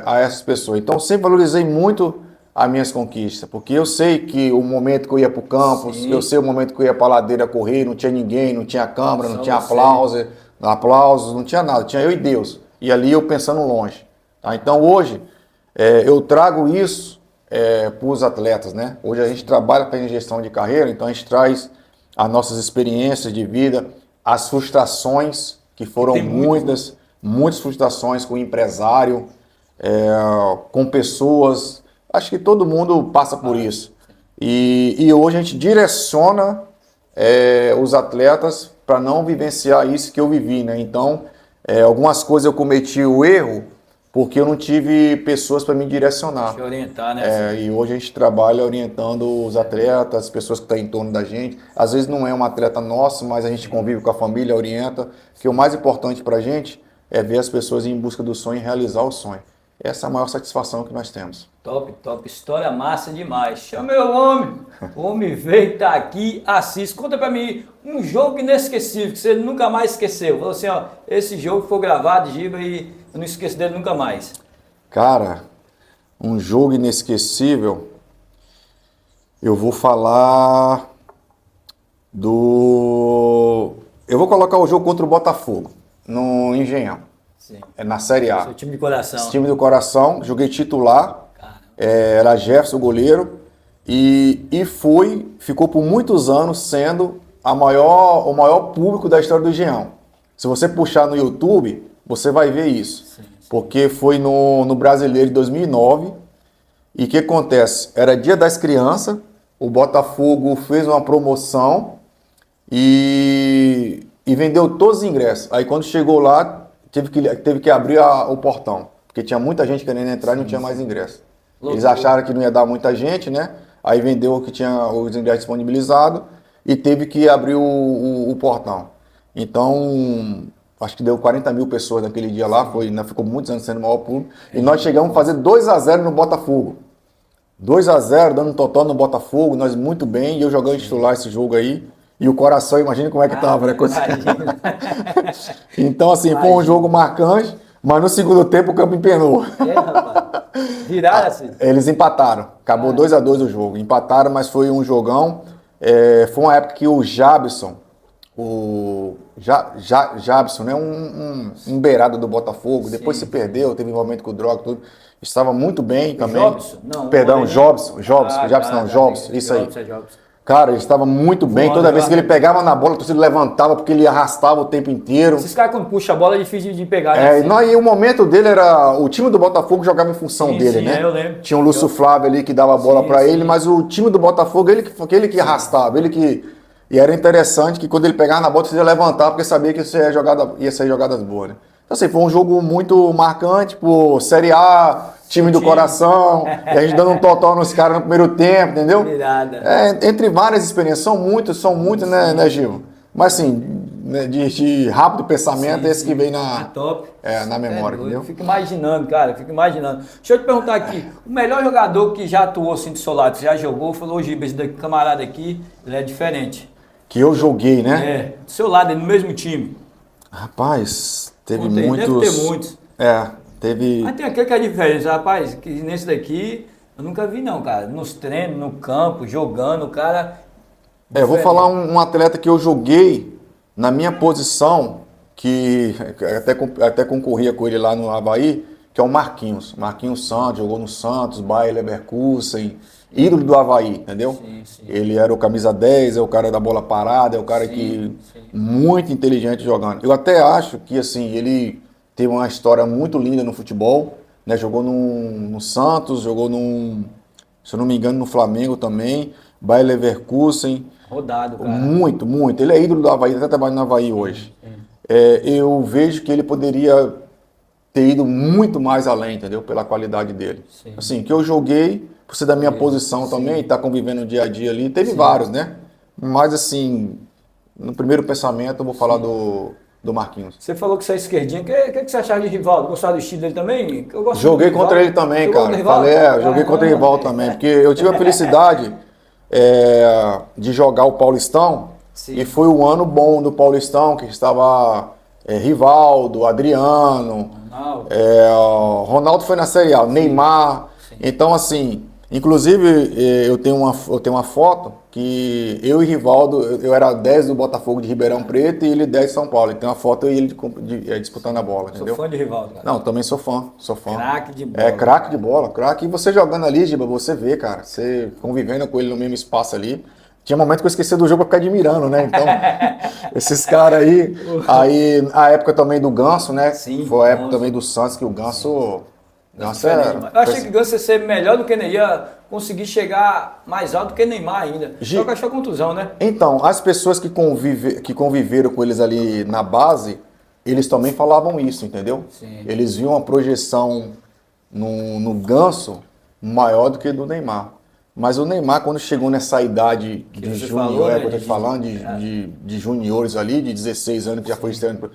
a essas pessoas. Então, sempre valorizei muito as minhas conquistas, porque eu sei que o momento que eu ia para o campus, eu sei o momento que eu ia para a ladeira correr, não tinha ninguém, não tinha câmera, não tinha aplausos, não tinha nada, tinha eu e Deus. E ali eu pensando longe. Tá? Então hoje eu trago isso para os atletas, né? Hoje a gente trabalha para a gestão de carreira, então a gente traz as nossas experiências de vida, as frustrações, que foram muitas frustrações com o empresário, com pessoas. Acho que todo mundo passa por isso. E hoje a gente direciona os atletas para não vivenciar isso que eu vivi, né? Então, algumas coisas eu cometi o erro porque eu não tive pessoas para me direcionar. Te orientar, né? E hoje a gente trabalha orientando os atletas, as pessoas que estão em torno da gente. Às vezes não é um atleta nosso, mas a gente convive com a família, orienta. Porque o mais importante para a gente é ver as pessoas em busca do sonho e realizar o sonho. Essa é a maior satisfação que nós temos. Top. História massa demais. Chama meu homem. O homem veio, tá aqui, Assis. Conta pra mim um jogo inesquecível que você nunca mais esqueceu. Falou assim, ó, esse jogo foi gravado, Giba, e eu não esqueço dele nunca mais. Cara, um jogo inesquecível, eu vou falar Eu vou colocar o jogo contra o Botafogo, no Engenhão. Sim. Na Série A. Seu time de coração. Esse time do coração, joguei titular, era Jefferson o goleiro, e ficou por muitos anos sendo o maior público da história do Engenhão. Se você puxar no YouTube, você vai ver isso. Porque foi no Brasileiro de 2009. E o que acontece? Era Dia das Crianças, o Botafogo fez uma promoção e vendeu todos os ingressos. Aí quando chegou lá, teve que abrir o portão, porque tinha muita gente querendo entrar e não tinha mais ingresso. Eles acharam que não ia dar muita gente, né? Aí vendeu o que tinha os ingressos disponibilizados e teve que abrir o portão. Então, acho que deu 40 mil pessoas naquele dia lá, ficou muitos anos sendo o maior público. E nós chegamos a fazer 2-0 no Botafogo. 2-0, dando um total no Botafogo, nós muito bem, e eu jogando titular esse jogo aí. E o coração, imagina como é que tava, né? Então, assim, foi um jogo marcante, mas no segundo tempo o campo empenou. Rapaz. Viraram assim? Eles empataram. Acabou 2-2 o jogo. Empataram, mas foi um jogão. Foi uma época que o Jabson, Jabson, né? Um beirado do Botafogo, depois se perdeu, teve envolvimento com droga, tudo. Estava muito bem também. Jobson? Não. Perdão, Jobson, isso aí. Jobson. Cara, ele estava muito bem. Toda vez que ele pegava na bola, a torcida levantava porque ele arrastava o tempo inteiro. Esses caras quando puxa a bola é difícil de pegar. Né? E o momento dele era... O time do Botafogo jogava em função dele, né? Eu lembro. Tinha o Lúcio Flávio ali que dava a bola para ele, mas o time do Botafogo, ele que arrastava, E era interessante que quando ele pegava na bola, você ia levantar porque sabia que ia sair jogadas boas, né? Então, assim, foi um jogo muito marcante, por Série A, time do coração, e a gente dando um total nos caras no primeiro tempo, entendeu? Entre várias experiências, são muitas, né, Gil? Mas, assim, de rápido pensamento, esse que vem na memória, entendeu? Fico imaginando, cara, Deixa eu te perguntar aqui, o melhor jogador que já atuou assim do seu lado, você já jogou, falou, Giba, esse camarada aqui, ele é diferente. Que eu joguei, né? Do seu lado, no mesmo time. Rapaz, teve muitos. Deve ter muitos. Teve... Mas tem aquele que é diferente, rapaz, que nesse daqui eu nunca vi não, cara. Nos treinos, no campo, jogando, o cara... Eu vou falar um atleta que eu joguei na minha posição, que até concorria com ele lá no Avaí, que é o Marquinhos. Marquinhos Santos, jogou no Santos, Bayer Leverkusen, ídolo do Avaí, entendeu? Sim. Ele era o camisa 10, é o cara da bola parada, é o cara muito inteligente jogando. Eu até acho que, assim, ele teve uma história muito linda no futebol, né? Jogou no Santos, jogou se eu não me engano, no Flamengo também, Bayer Leverkusen. Rodado, cara. Muito. Ele é ídolo do Avaí, até trabalha no Avaí hoje. Eu vejo que ele poderia ter ido muito mais além, entendeu? Pela qualidade dele. Assim, que eu joguei, por ser da minha posição também, tá convivendo no dia a dia ali, teve vários, né? Mas, assim, no primeiro pensamento eu vou falar do Marquinhos. Você falou que você é esquerdinho. O que você achava de Rivaldo? Gostava do estilo dele também? Eu gosto joguei contra ele também, cara. Joguei contra o Rivaldo também, porque eu tive a felicidade de jogar o Paulistão, e foi um ano bom do Paulistão, que estava Rivaldo, Adriano, Ronaldo foi na Série A, Neymar. Então, assim, inclusive eu tenho uma foto que eu e Rivaldo, eu era 10 do Botafogo de Ribeirão Preto e ele 10 de São Paulo. Tem uma foto e ele disputando a bola, entendeu? Sou fã de Rivaldo, cara. Não, também sou fã. Craque de bola. Craque de bola, craque. E você jogando ali, Giba, você vê, cara, você convivendo com ele no mesmo espaço ali. Tinha momento que eu esqueci do jogo pra ficar admirando, né? Então, esses caras aí a época também do Ganso, né? Foi a época também do Santos, que o Ganso... Eu achei que o Ganso ia ser melhor do que Neymar, ia conseguir chegar mais alto do que Neymar ainda. Só que achou contusão, né? Então, as pessoas que conviveram com eles ali na base, eles também falavam isso, entendeu? Eles viam uma projeção no Ganso maior do que do Neymar. Mas o Neymar, quando chegou nessa idade de junior, eu tô te falando, de juniores ali, de 16 anos, que já foi estreando,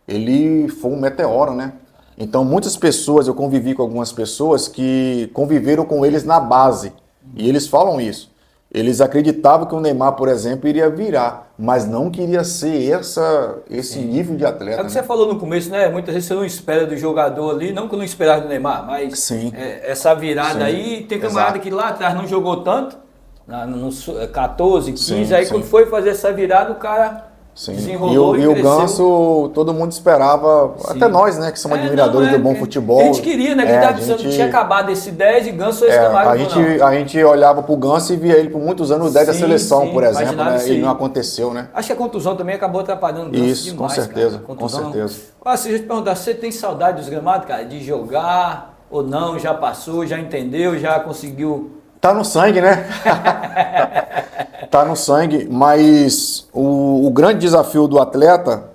ele foi um meteoro, né? Então, muitas pessoas, eu convivi com algumas pessoas que conviveram com eles na base. E eles falam isso. Eles acreditavam que o Neymar, por exemplo, iria virar, mas não queria ser esse nível de atleta. É o que você falou no começo, né? Muitas vezes você não espera do jogador ali, não que eu não esperava do Neymar, mas essa virada aí, tem camarada que lá atrás não jogou tanto, nos 14, 15, quando foi fazer essa virada, o cara Sim. Desenrolou E e o cresceu. Ganso, todo mundo esperava, Sim. até nós, né, que somos admiradores Não, do bom que futebol. A gente queria, né? Que a tava precisando, gente, tinha acabado esse 10 e Ganso esse Camargo a não. gente, a gente olhava pro Ganso e via ele por muitos anos no 10 da Sim, seleção, sim, por exemplo, imaginava né? isso E aí. não aconteceu, né? Acho que a contusão também acabou atrapalhando o Ganso Isso, demais, com certeza, cara. com certeza. Ah, se eu te perguntar, você tem saudade dos gramados, cara? De jogar ou não? Já passou, já entendeu, já conseguiu... Tá no sangue, né? Tá no sangue, mas o grande desafio do atleta,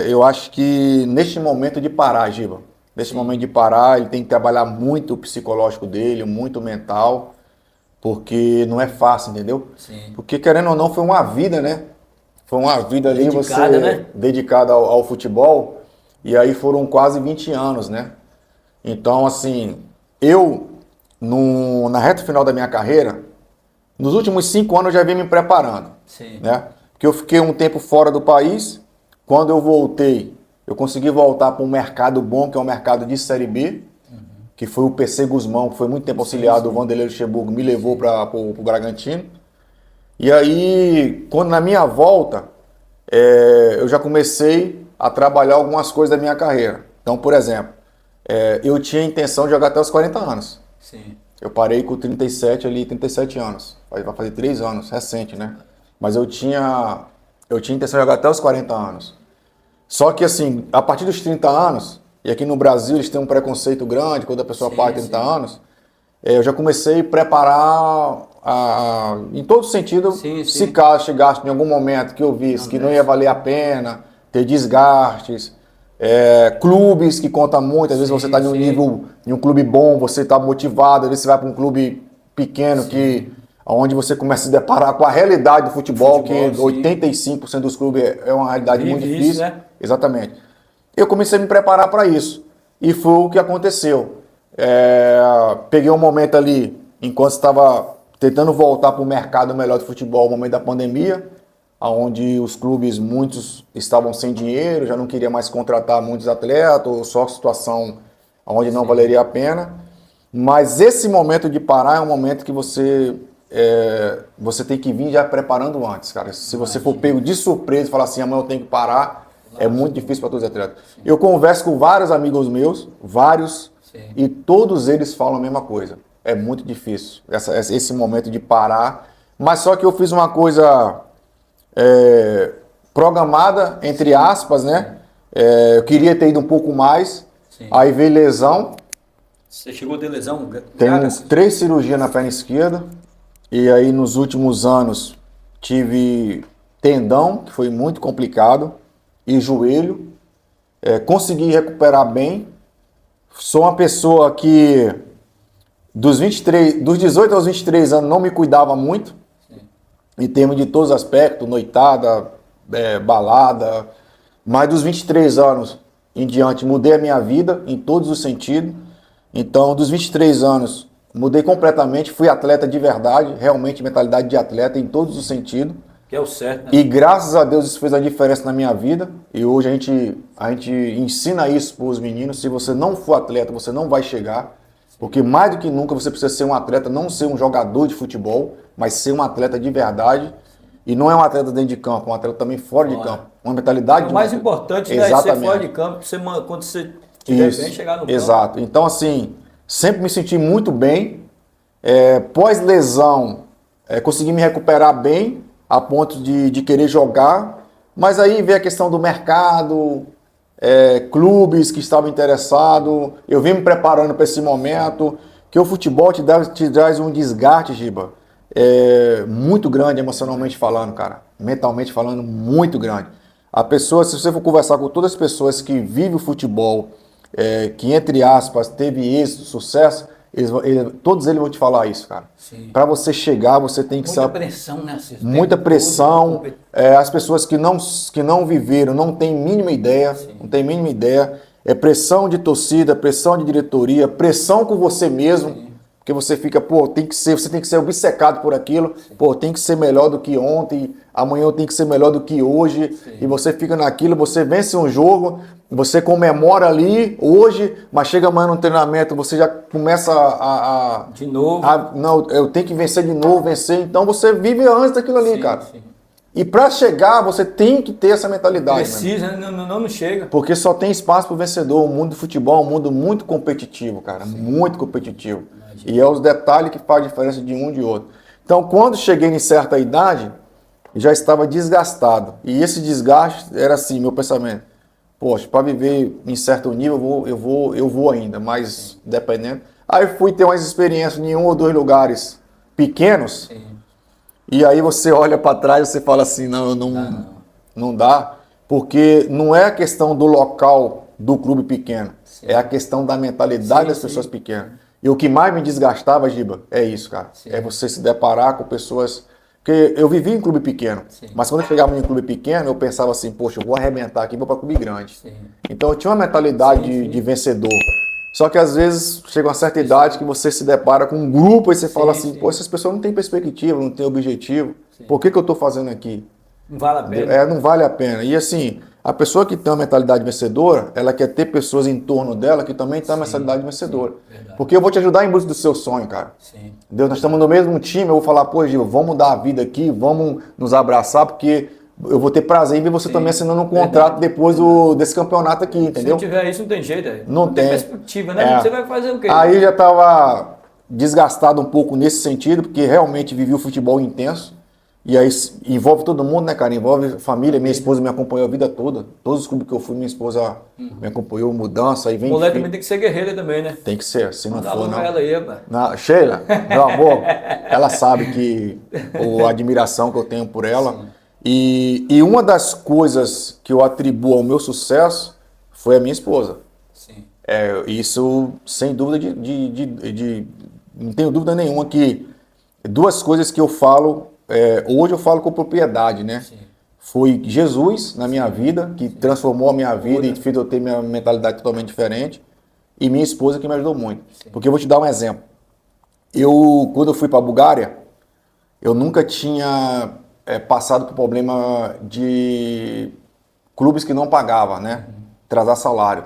eu acho que neste momento de parar, Giba, neste momento de parar, ele tem que trabalhar muito o psicológico dele, muito o mental, porque não é fácil, entendeu? Sim. Porque querendo ou não, foi uma vida, né? Foi uma vida ali Dedicada, né? dedicada ao futebol, e aí foram quase 20 anos, né? Então, assim, na reta final da minha carreira, nos últimos 5 anos eu já vim me preparando, Sim. né? Porque eu fiquei um tempo fora do país, quando eu voltei, eu consegui voltar para um mercado bom, que é o mercado de Série B, que foi o PC Guzmão, que foi muito tempo auxiliado do Vanderlei Luxemburgo, me levou para o Bragantino. E aí, quando na minha volta, eu já comecei a trabalhar algumas coisas da minha carreira. Então, por exemplo, eu tinha a intenção de jogar até os 40 anos. Sim. Eu parei com 37 anos. Vai fazer 3 anos, recente, né? Mas eu tinha intenção de jogar até os 40 anos. Só que assim, a partir dos 30 anos, e aqui no Brasil eles têm um preconceito grande quando a pessoa passa 30 anos, eu já comecei a preparar em todo sentido, se caso chegasse em algum momento que eu visse que não ia valer a pena, ter desgastes, clubes que contam muito, às vezes você está em um nível, em um clube bom, você está motivado, às vezes você vai para um clube pequeno onde você começa a se deparar com a realidade do futebol, que 85% dos clubes é uma realidade muito difícil. Né? Exatamente. Eu comecei a me preparar para isso. E foi o que aconteceu. Peguei um momento ali, enquanto estava tentando voltar para o mercado melhor de futebol, o momento da pandemia, onde os clubes, muitos estavam sem dinheiro, já não queria mais contratar muitos atletas, ou só situação onde não valeria a pena. Mas esse momento de parar é um momento que você tem que vir já preparando antes, cara. Se você for pego de surpresa e falar assim, amanhã eu tenho que parar, é muito difícil para todos os atletas. Eu converso com vários amigos meus, e todos eles falam a mesma coisa. É muito difícil esse momento de parar. Mas só que eu fiz uma coisa programada, entre aspas, né? Eu queria ter ido um pouco mais. Aí veio lesão. Você chegou de lesão? Tenho 3 cirurgias na perna esquerda. E aí nos últimos anos tive tendão, que foi muito complicado, e joelho. Consegui recuperar bem. Sou uma pessoa que dos 18 aos 23 anos não me cuidava muito, em termos de todos os aspectos, noitada, balada. Mas dos 23 anos em diante mudei a minha vida em todos os sentidos. Então, dos 23 anos, mudei completamente, fui atleta de verdade, realmente mentalidade de atleta em todos os sentidos. Que é o certo, né? E graças a Deus isso fez a diferença na minha vida. E hoje a gente ensina isso para os meninos. Se você não for atleta, você não vai chegar. Porque mais do que nunca você precisa ser um atleta, não ser um jogador de futebol, mas ser um atleta de verdade. E não é um atleta dentro de campo, é um atleta também fora de campo. Uma mentalidade O mais importante, né, é ser fora de campo, quando você estiver bem, chegar no campo. Exato. Então, assim, sempre me senti muito bem. Pós-lesão, consegui me recuperar bem, a ponto de querer jogar. Mas aí veio a questão do mercado, clubes que estavam interessados. Eu vim me preparando para esse momento, que o futebol te traz um desgaste, Giba, muito grande emocionalmente falando, cara. Mentalmente falando, muito grande. A pessoa, se você for conversar com todas as pessoas que vivem o futebol, que entre aspas teve êxito, sucesso, todos eles vão te falar isso, cara. Para você chegar, você tem que muita pressão, né? Muita pressão. As pessoas que não viveram não têm mínima ideia, não tem mínima ideia. Pressão de torcida, pressão de diretoria, pressão com você mesmo. Porque você fica, você tem que ser obcecado por aquilo, tem que ser melhor do que ontem, amanhã eu tenho que ser melhor do que hoje, e você fica naquilo, você vence um jogo, você comemora ali hoje, mas chega amanhã no treinamento, você já começa de novo. Não, eu tenho que vencer de novo, vencer, então você vive antes daquilo ali, cara. E para chegar, você tem que ter essa mentalidade. Precisa, não chega. Porque só tem espaço para o vencedor. O mundo do futebol é um mundo muito competitivo, cara. Sim. Muito competitivo. Imagina. E é os detalhes que fazem a diferença de um e de outro. Então, quando cheguei em certa idade, já estava desgastado. E esse desgaste era assim, meu pensamento. Poxa, para viver em certo nível, eu vou ainda, mas dependendo. Aí fui ter umas experiências em 1 ou 2 lugares pequenos. Sim. E aí você olha para trás e você fala assim, não dá. Porque não é a questão do local do clube pequeno. Sim. É a questão da mentalidade das pessoas pequenas. E o que mais me desgastava, Giba, é isso, cara. Sim. É você se deparar com pessoas... Porque eu vivi em clube pequeno, sim, mas quando eu chegava em clube pequeno, eu pensava assim, poxa, eu vou arrebentar aqui e vou para clube grande. Sim. Então eu tinha uma mentalidade de vencedor. Só que às vezes chega uma certa idade que você se depara com um grupo e você fala assim, pô, essas pessoas não têm perspectiva, não têm objetivo. Sim. Por que eu estou fazendo aqui? Não vale a pena. Não vale a pena. E assim, a pessoa que tem uma mentalidade vencedora, ela quer ter pessoas em torno dela que também têm uma mentalidade vencedora. Porque eu vou te ajudar em busca do seu sonho, cara. Sim. Entendeu? Nós estamos no mesmo time, eu vou falar, pô, Gil, vamos dar a vida aqui, vamos nos abraçar, porque eu vou ter prazer em ver você também assinando um contrato depois desse campeonato aqui, entendeu? Se não tiver isso, não tem jeito. Não tem perspectiva, né? Você vai fazer o quê? Aí já estava desgastado um pouco nesse sentido, porque realmente vivi o futebol intenso. E aí envolve todo mundo, né, cara? Envolve família. Minha esposa me acompanhou a vida toda. Todos os clubes que eu fui, minha esposa me acompanhou, mudança. Aí vem mulher também tem que ser guerreira também, né? Tem que ser, se não for, não. Ela aí, Sheila, meu amor, ela sabe que a admiração que eu tenho por ela. E uma das coisas que eu atribuo ao meu sucesso foi a minha esposa. Sim. Isso, sem dúvida, não tenho dúvida nenhuma que 2 coisas que eu falo... hoje eu falo com propriedade, né? Sim. Foi Jesus na minha vida, que transformou a minha vida e fez eu ter minha mentalidade totalmente diferente. E minha esposa que me ajudou muito. Sim. Porque eu vou te dar um exemplo. Quando eu fui para a Bulgária, eu nunca tinha passado por problema de clubes que não pagavam, né? Atrasar salário.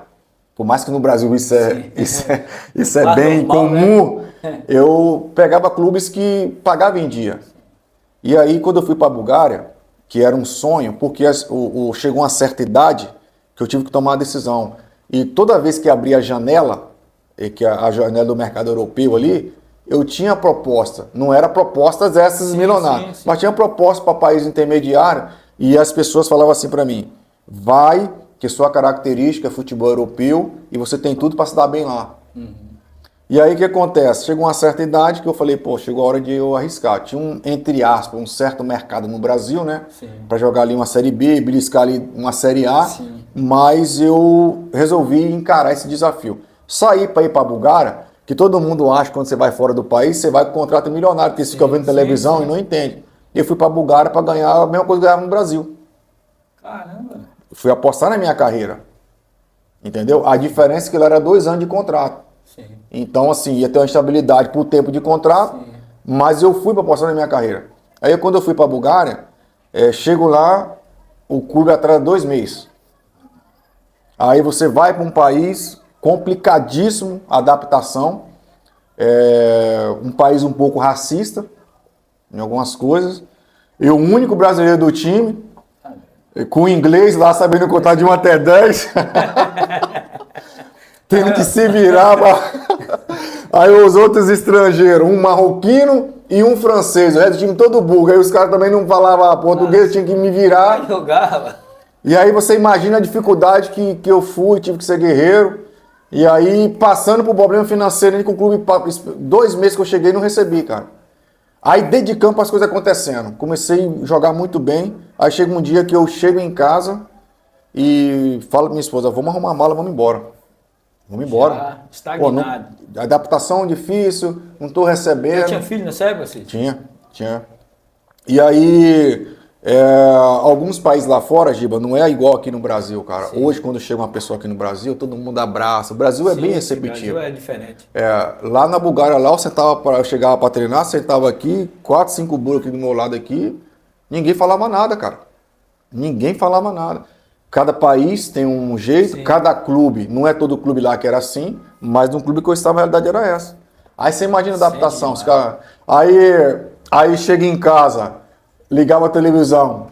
Por mais que no Brasil isso é bem normal, comum, né? Eu pegava clubes que pagavam em dia. E aí, quando eu fui para a Bulgária, que era um sonho, porque chegou uma certa idade que eu tive que tomar uma decisão. E toda vez que abria a janela, que a janela do mercado europeu ali, eu tinha proposta. Não era propostas essas milionárias, mas tinha proposta para país intermediário e as pessoas falavam assim para mim, vai, que sua característica é futebol europeu e você tem tudo para se dar bem lá. E aí o que acontece? Chegou uma certa idade que eu falei, pô, chegou a hora de eu arriscar. Tinha entre aspas, um certo mercado no Brasil, né? Para jogar ali uma Série B, beliscar ali uma Série A, mas eu resolvi encarar esse desafio. Saí para ir para a Bulgária, que todo mundo acha que quando você vai fora do país, você vai com contrato milionário, porque você fica vendo televisão e não entende. Eu fui para a Bulgária para ganhar a mesma coisa que eu ganhava no Brasil. Caramba! Fui apostar na minha carreira. Entendeu? A diferença é que ele era 2 anos de contrato. Sim. Então, assim, ia ter uma estabilidade por tempo de contrato, mas eu fui para apostar na minha carreira. Aí, quando eu fui para a Bulgária, chego lá, o clube atrasa 2 meses. Aí você vai para um país complicadíssimo, adaptação, um país um pouco racista, em algumas coisas. Eu, o único brasileiro do time, com inglês lá, sabendo contar de 1 até 10. Tendo que se virar. Aí os outros estrangeiros, um marroquino e um francês. O resto do time todo burro. Aí os caras também não falavam português, eu tinha que me virar. Jogava. E aí você imagina a dificuldade que eu fui, tive que ser guerreiro. E aí passando por problema financeiro com o clube, 2 meses que eu cheguei não recebi, cara. Aí dentro de campo as coisas acontecendo. Comecei a jogar muito bem. Aí chega um dia que eu chego em casa e falo pra minha esposa, vamos arrumar a mala, vamos embora. Vamos embora. Já estagnado. Pô, adaptação difícil, não estou recebendo. Você tinha filho nessa época, assim? Tinha. E aí, alguns países lá fora, Giba, não é igual aqui no Brasil, cara. Sim. Hoje, quando chega uma pessoa aqui no Brasil, todo mundo abraça. O Brasil é bem receptivo. O Brasil é diferente. Lá na Bulgária, lá eu chegava para treinar, sentava aqui, 4, 5 burros aqui do meu lado aqui, ninguém falava nada, cara. Ninguém falava nada. Cada país tem um jeito, cada clube, não é todo clube lá que era assim, mas no clube que eu estava, a realidade era essa. Aí você imagina a adaptação. Aí chega em casa, ligava a televisão,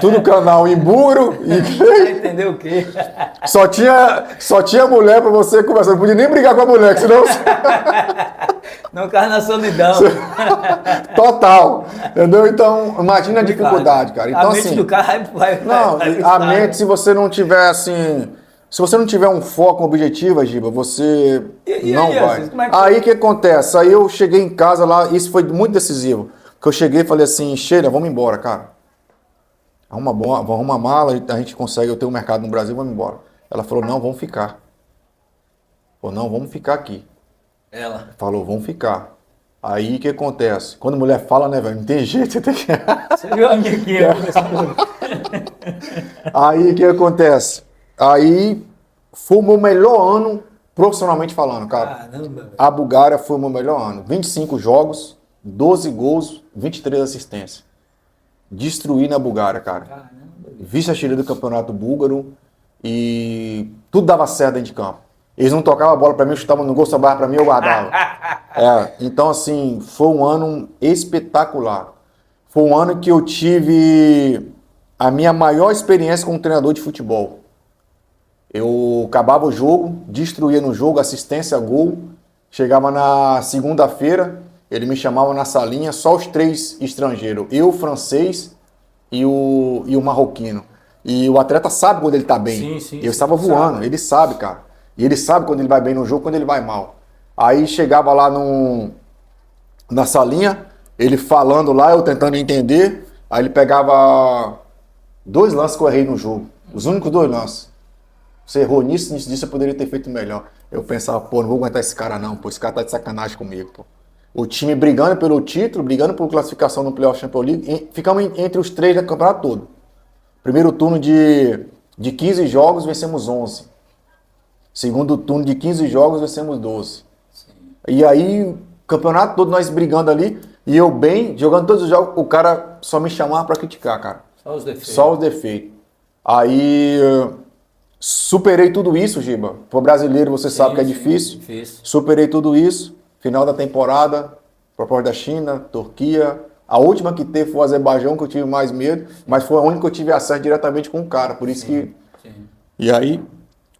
tudo canal em búlgaro, inglês. Entendeu o quê? Só tinha mulher pra você conversar. Não podia nem brigar com a mulher, que senão... Não cai na solidão. Total. Entendeu? Então, imagina a dificuldade, cara. Então, a mente assim, do cara vai... não, a mente, se você não tiver assim... Se você não tiver um foco, um objetivo, Giba, você não aí, vai. Assis, como é que Aí o que acontece? Aí eu cheguei em casa lá, isso foi muito decisivo. Que eu cheguei e falei assim, Sheila, vamos embora, cara. Vamos arrumar mala, a gente consegue, eu tenho um mercado no Brasil, vamos embora. Ela falou, não, vamos ficar. Falou, não, vamos ficar aqui. Ela. Falou, vamos ficar. Aí o que acontece? Quando a mulher fala, né, velho, não tem jeito, você tem que... Você viu a minha aqui? Aí o que acontece? Aí foi o meu melhor ano, profissionalmente falando, cara. Caramba. A Bulgária foi o meu melhor ano. 25 jogos, 12 gols, 23 assistências. Destruí na Bulgária, cara. Caramba. Vice-artilheiro do campeonato búlgaro e tudo dava certo dentro de campo. Eles não tocavam a bola pra mim, chutavam no gol, sobrava pra mim, eu guardava. Então, assim, foi um ano espetacular. Foi um ano que eu tive a minha maior experiência como treinador de futebol. Eu acabava o jogo, destruía no jogo, assistência, gol. Chegava na segunda-feira, ele me chamava na salinha, só os 3 estrangeiros. Eu, o francês e o marroquino. E o atleta sabe quando ele tá bem. Sim, Eu estava voando, sabe. ele sabe, cara. E ele sabe quando ele vai bem no jogo, quando ele vai mal. Aí chegava lá na salinha, ele falando lá, eu tentando entender. Aí ele pegava 2 lances que eu errei no jogo. Os únicos 2 lances. Você errou nisso, eu poderia ter feito melhor. Eu pensava, pô, não vou aguentar esse cara não, pô, esse cara tá de sacanagem comigo, pô. O time brigando pelo título, brigando por classificação no Playoff Champions League, ficamos entre os 3 do campeonato todo. Primeiro turno de 15 jogos, vencemos 11. Segundo turno de 15 jogos, vencemos 12. Sim. E aí, o campeonato todo nós brigando ali, e eu bem, jogando todos os jogos, o cara só me chamava pra criticar, cara. Só os defeitos. Só os defeitos. Aí, superei tudo isso, Giba. Pro brasileiro, você sabe que é difícil. Superei tudo isso. Final da temporada, proposta da China, Turquia. A última que teve foi o Azerbaijão, que eu tive mais medo, mas foi a única que eu tive acesso diretamente com o cara. Por isso que... E aí...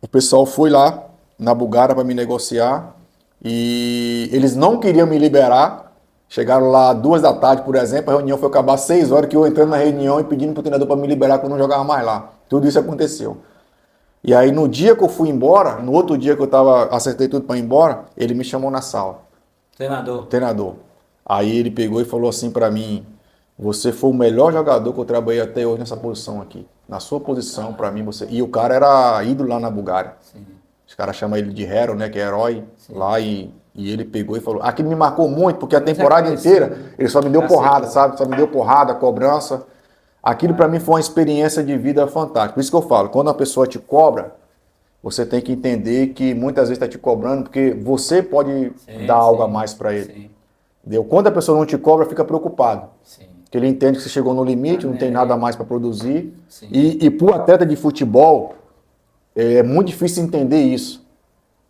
O pessoal foi lá na Bulgária para me negociar e eles não queriam me liberar. Chegaram lá 2 da tarde, por exemplo, a reunião foi acabar 6 horas, que eu entrando na reunião e pedindo para o treinador para me liberar quando eu não jogava mais lá. Tudo isso aconteceu. E aí no dia que eu fui embora, no outro dia que eu acertei tudo para ir embora, ele me chamou na sala. Treinador. Aí ele pegou e falou assim para mim, você foi o melhor jogador que eu trabalhei até hoje nessa posição aqui. Na sua posição, pra mim, você... E o cara era ídolo lá na Bulgária. Sim. Os caras chamam ele de Hero, né? Que é herói. Sim. Lá e ele pegou e falou... Aquilo me marcou muito, porque a temporada inteira ele só me deu porrada, sabe? Só me deu porrada, cobrança. Aquilo pra mim foi uma experiência de vida fantástica. Por isso que eu falo, quando a pessoa te cobra, você tem que entender que muitas vezes tá te cobrando, porque você pode dar algo a mais pra ele. Sim. Entendeu? Quando a pessoa não te cobra, fica preocupado. Sim. Porque ele entende que você chegou no limite, não tem nada mais para produzir. E para o atleta de futebol, é muito difícil entender isso.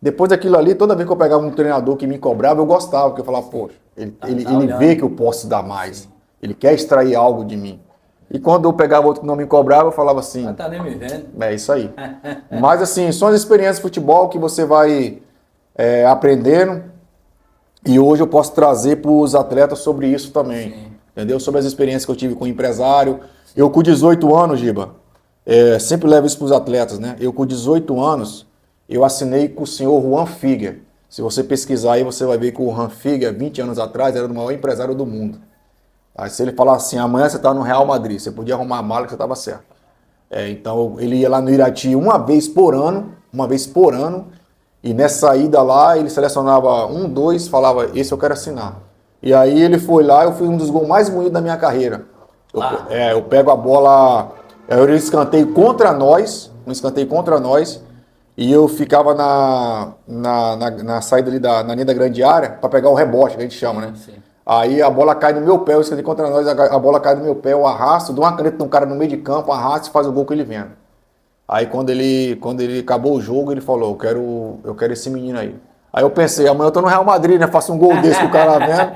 Depois daquilo ali, toda vez que eu pegava um treinador que me cobrava, eu gostava, porque eu falava, poxa, ele vê que eu posso dar mais. Sim. Ele quer extrair algo de mim. E quando eu pegava outro que não me cobrava, eu falava assim... Tá nem me vendo. É isso aí. Mas assim, são as experiências de futebol que você vai aprendendo. E hoje eu posso trazer para os atletas sobre isso também. Sim. Entendeu? Sobre as experiências que eu tive com o empresário. Eu com 18 anos, Giba, sempre levo isso para os atletas, né? Eu com 18 anos, eu assinei com o senhor Juan Figuer. Se você pesquisar aí, você vai ver que o Juan Figuer, 20 anos atrás, era o maior empresário do mundo. Aí se ele falar assim, amanhã você está no Real Madrid, você podia arrumar a mala que você estava certo. Então ele ia lá no Irati uma vez por ano, e nessa ida lá ele selecionava 1, 2, falava, esse eu quero assinar. E aí ele foi lá, eu fiz um dos gols mais bonitos da minha carreira. Eu pego a bola, eu escanteio contra nós, e eu ficava na saída ali na linha da grande área para pegar o rebote, que a gente chama, né? Sim. Aí a bola cai no meu pé, eu escantei contra nós, a bola cai no meu pé, eu arrasto, dou uma caneta num cara no meio de campo, arrasto e faz o gol que ele vem. Aí quando ele acabou o jogo, ele falou, eu quero esse menino aí. Aí eu pensei, amanhã eu tô no Real Madrid, né? Faço um gol desse que o cara vendo.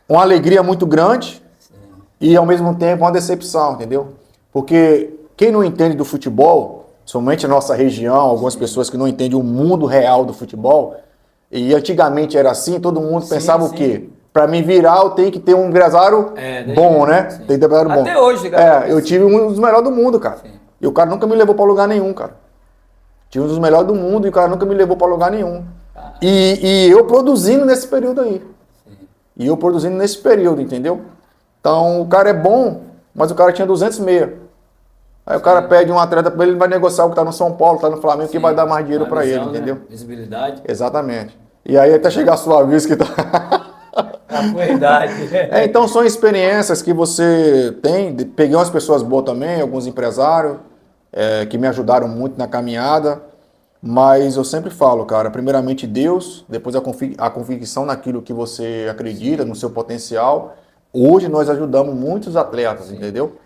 Uma alegria muito grande. Sim. e ao mesmo tempo uma decepção, entendeu? Porque quem não entende do futebol, somente a nossa região, algumas pessoas que não entendem o mundo real do futebol, e antigamente era assim, todo mundo pensava o quê? Para me virar, eu tenho que ter um empresário bom, né? Sim. Tem que ter um empresário bom. Até hoje, cara. Eu tive um dos melhores do mundo, cara. Sim. E o cara nunca me levou para lugar nenhum, cara. Tive um dos melhores do mundo e o cara nunca me levou para lugar nenhum. E eu produzindo nesse período aí. Sim. E eu produzindo nesse período, entendeu? Então, o cara é bom, mas o cara tinha 200 meia. Aí o cara pede um atleta para ele, vai negociar o que tá no São Paulo, tá no Flamengo, que vai dar mais dinheiro para ele, entendeu? Né? Visibilidade. Exatamente. E aí até chegar a sua vez que tá... Verdade. Então são experiências que você tem. Peguei umas pessoas boas também, alguns empresários que me ajudaram muito na caminhada. Mas eu sempre falo, cara, primeiramente Deus, depois a convicção naquilo que você acredita, no seu potencial. Hoje nós ajudamos muitos atletas, entendeu?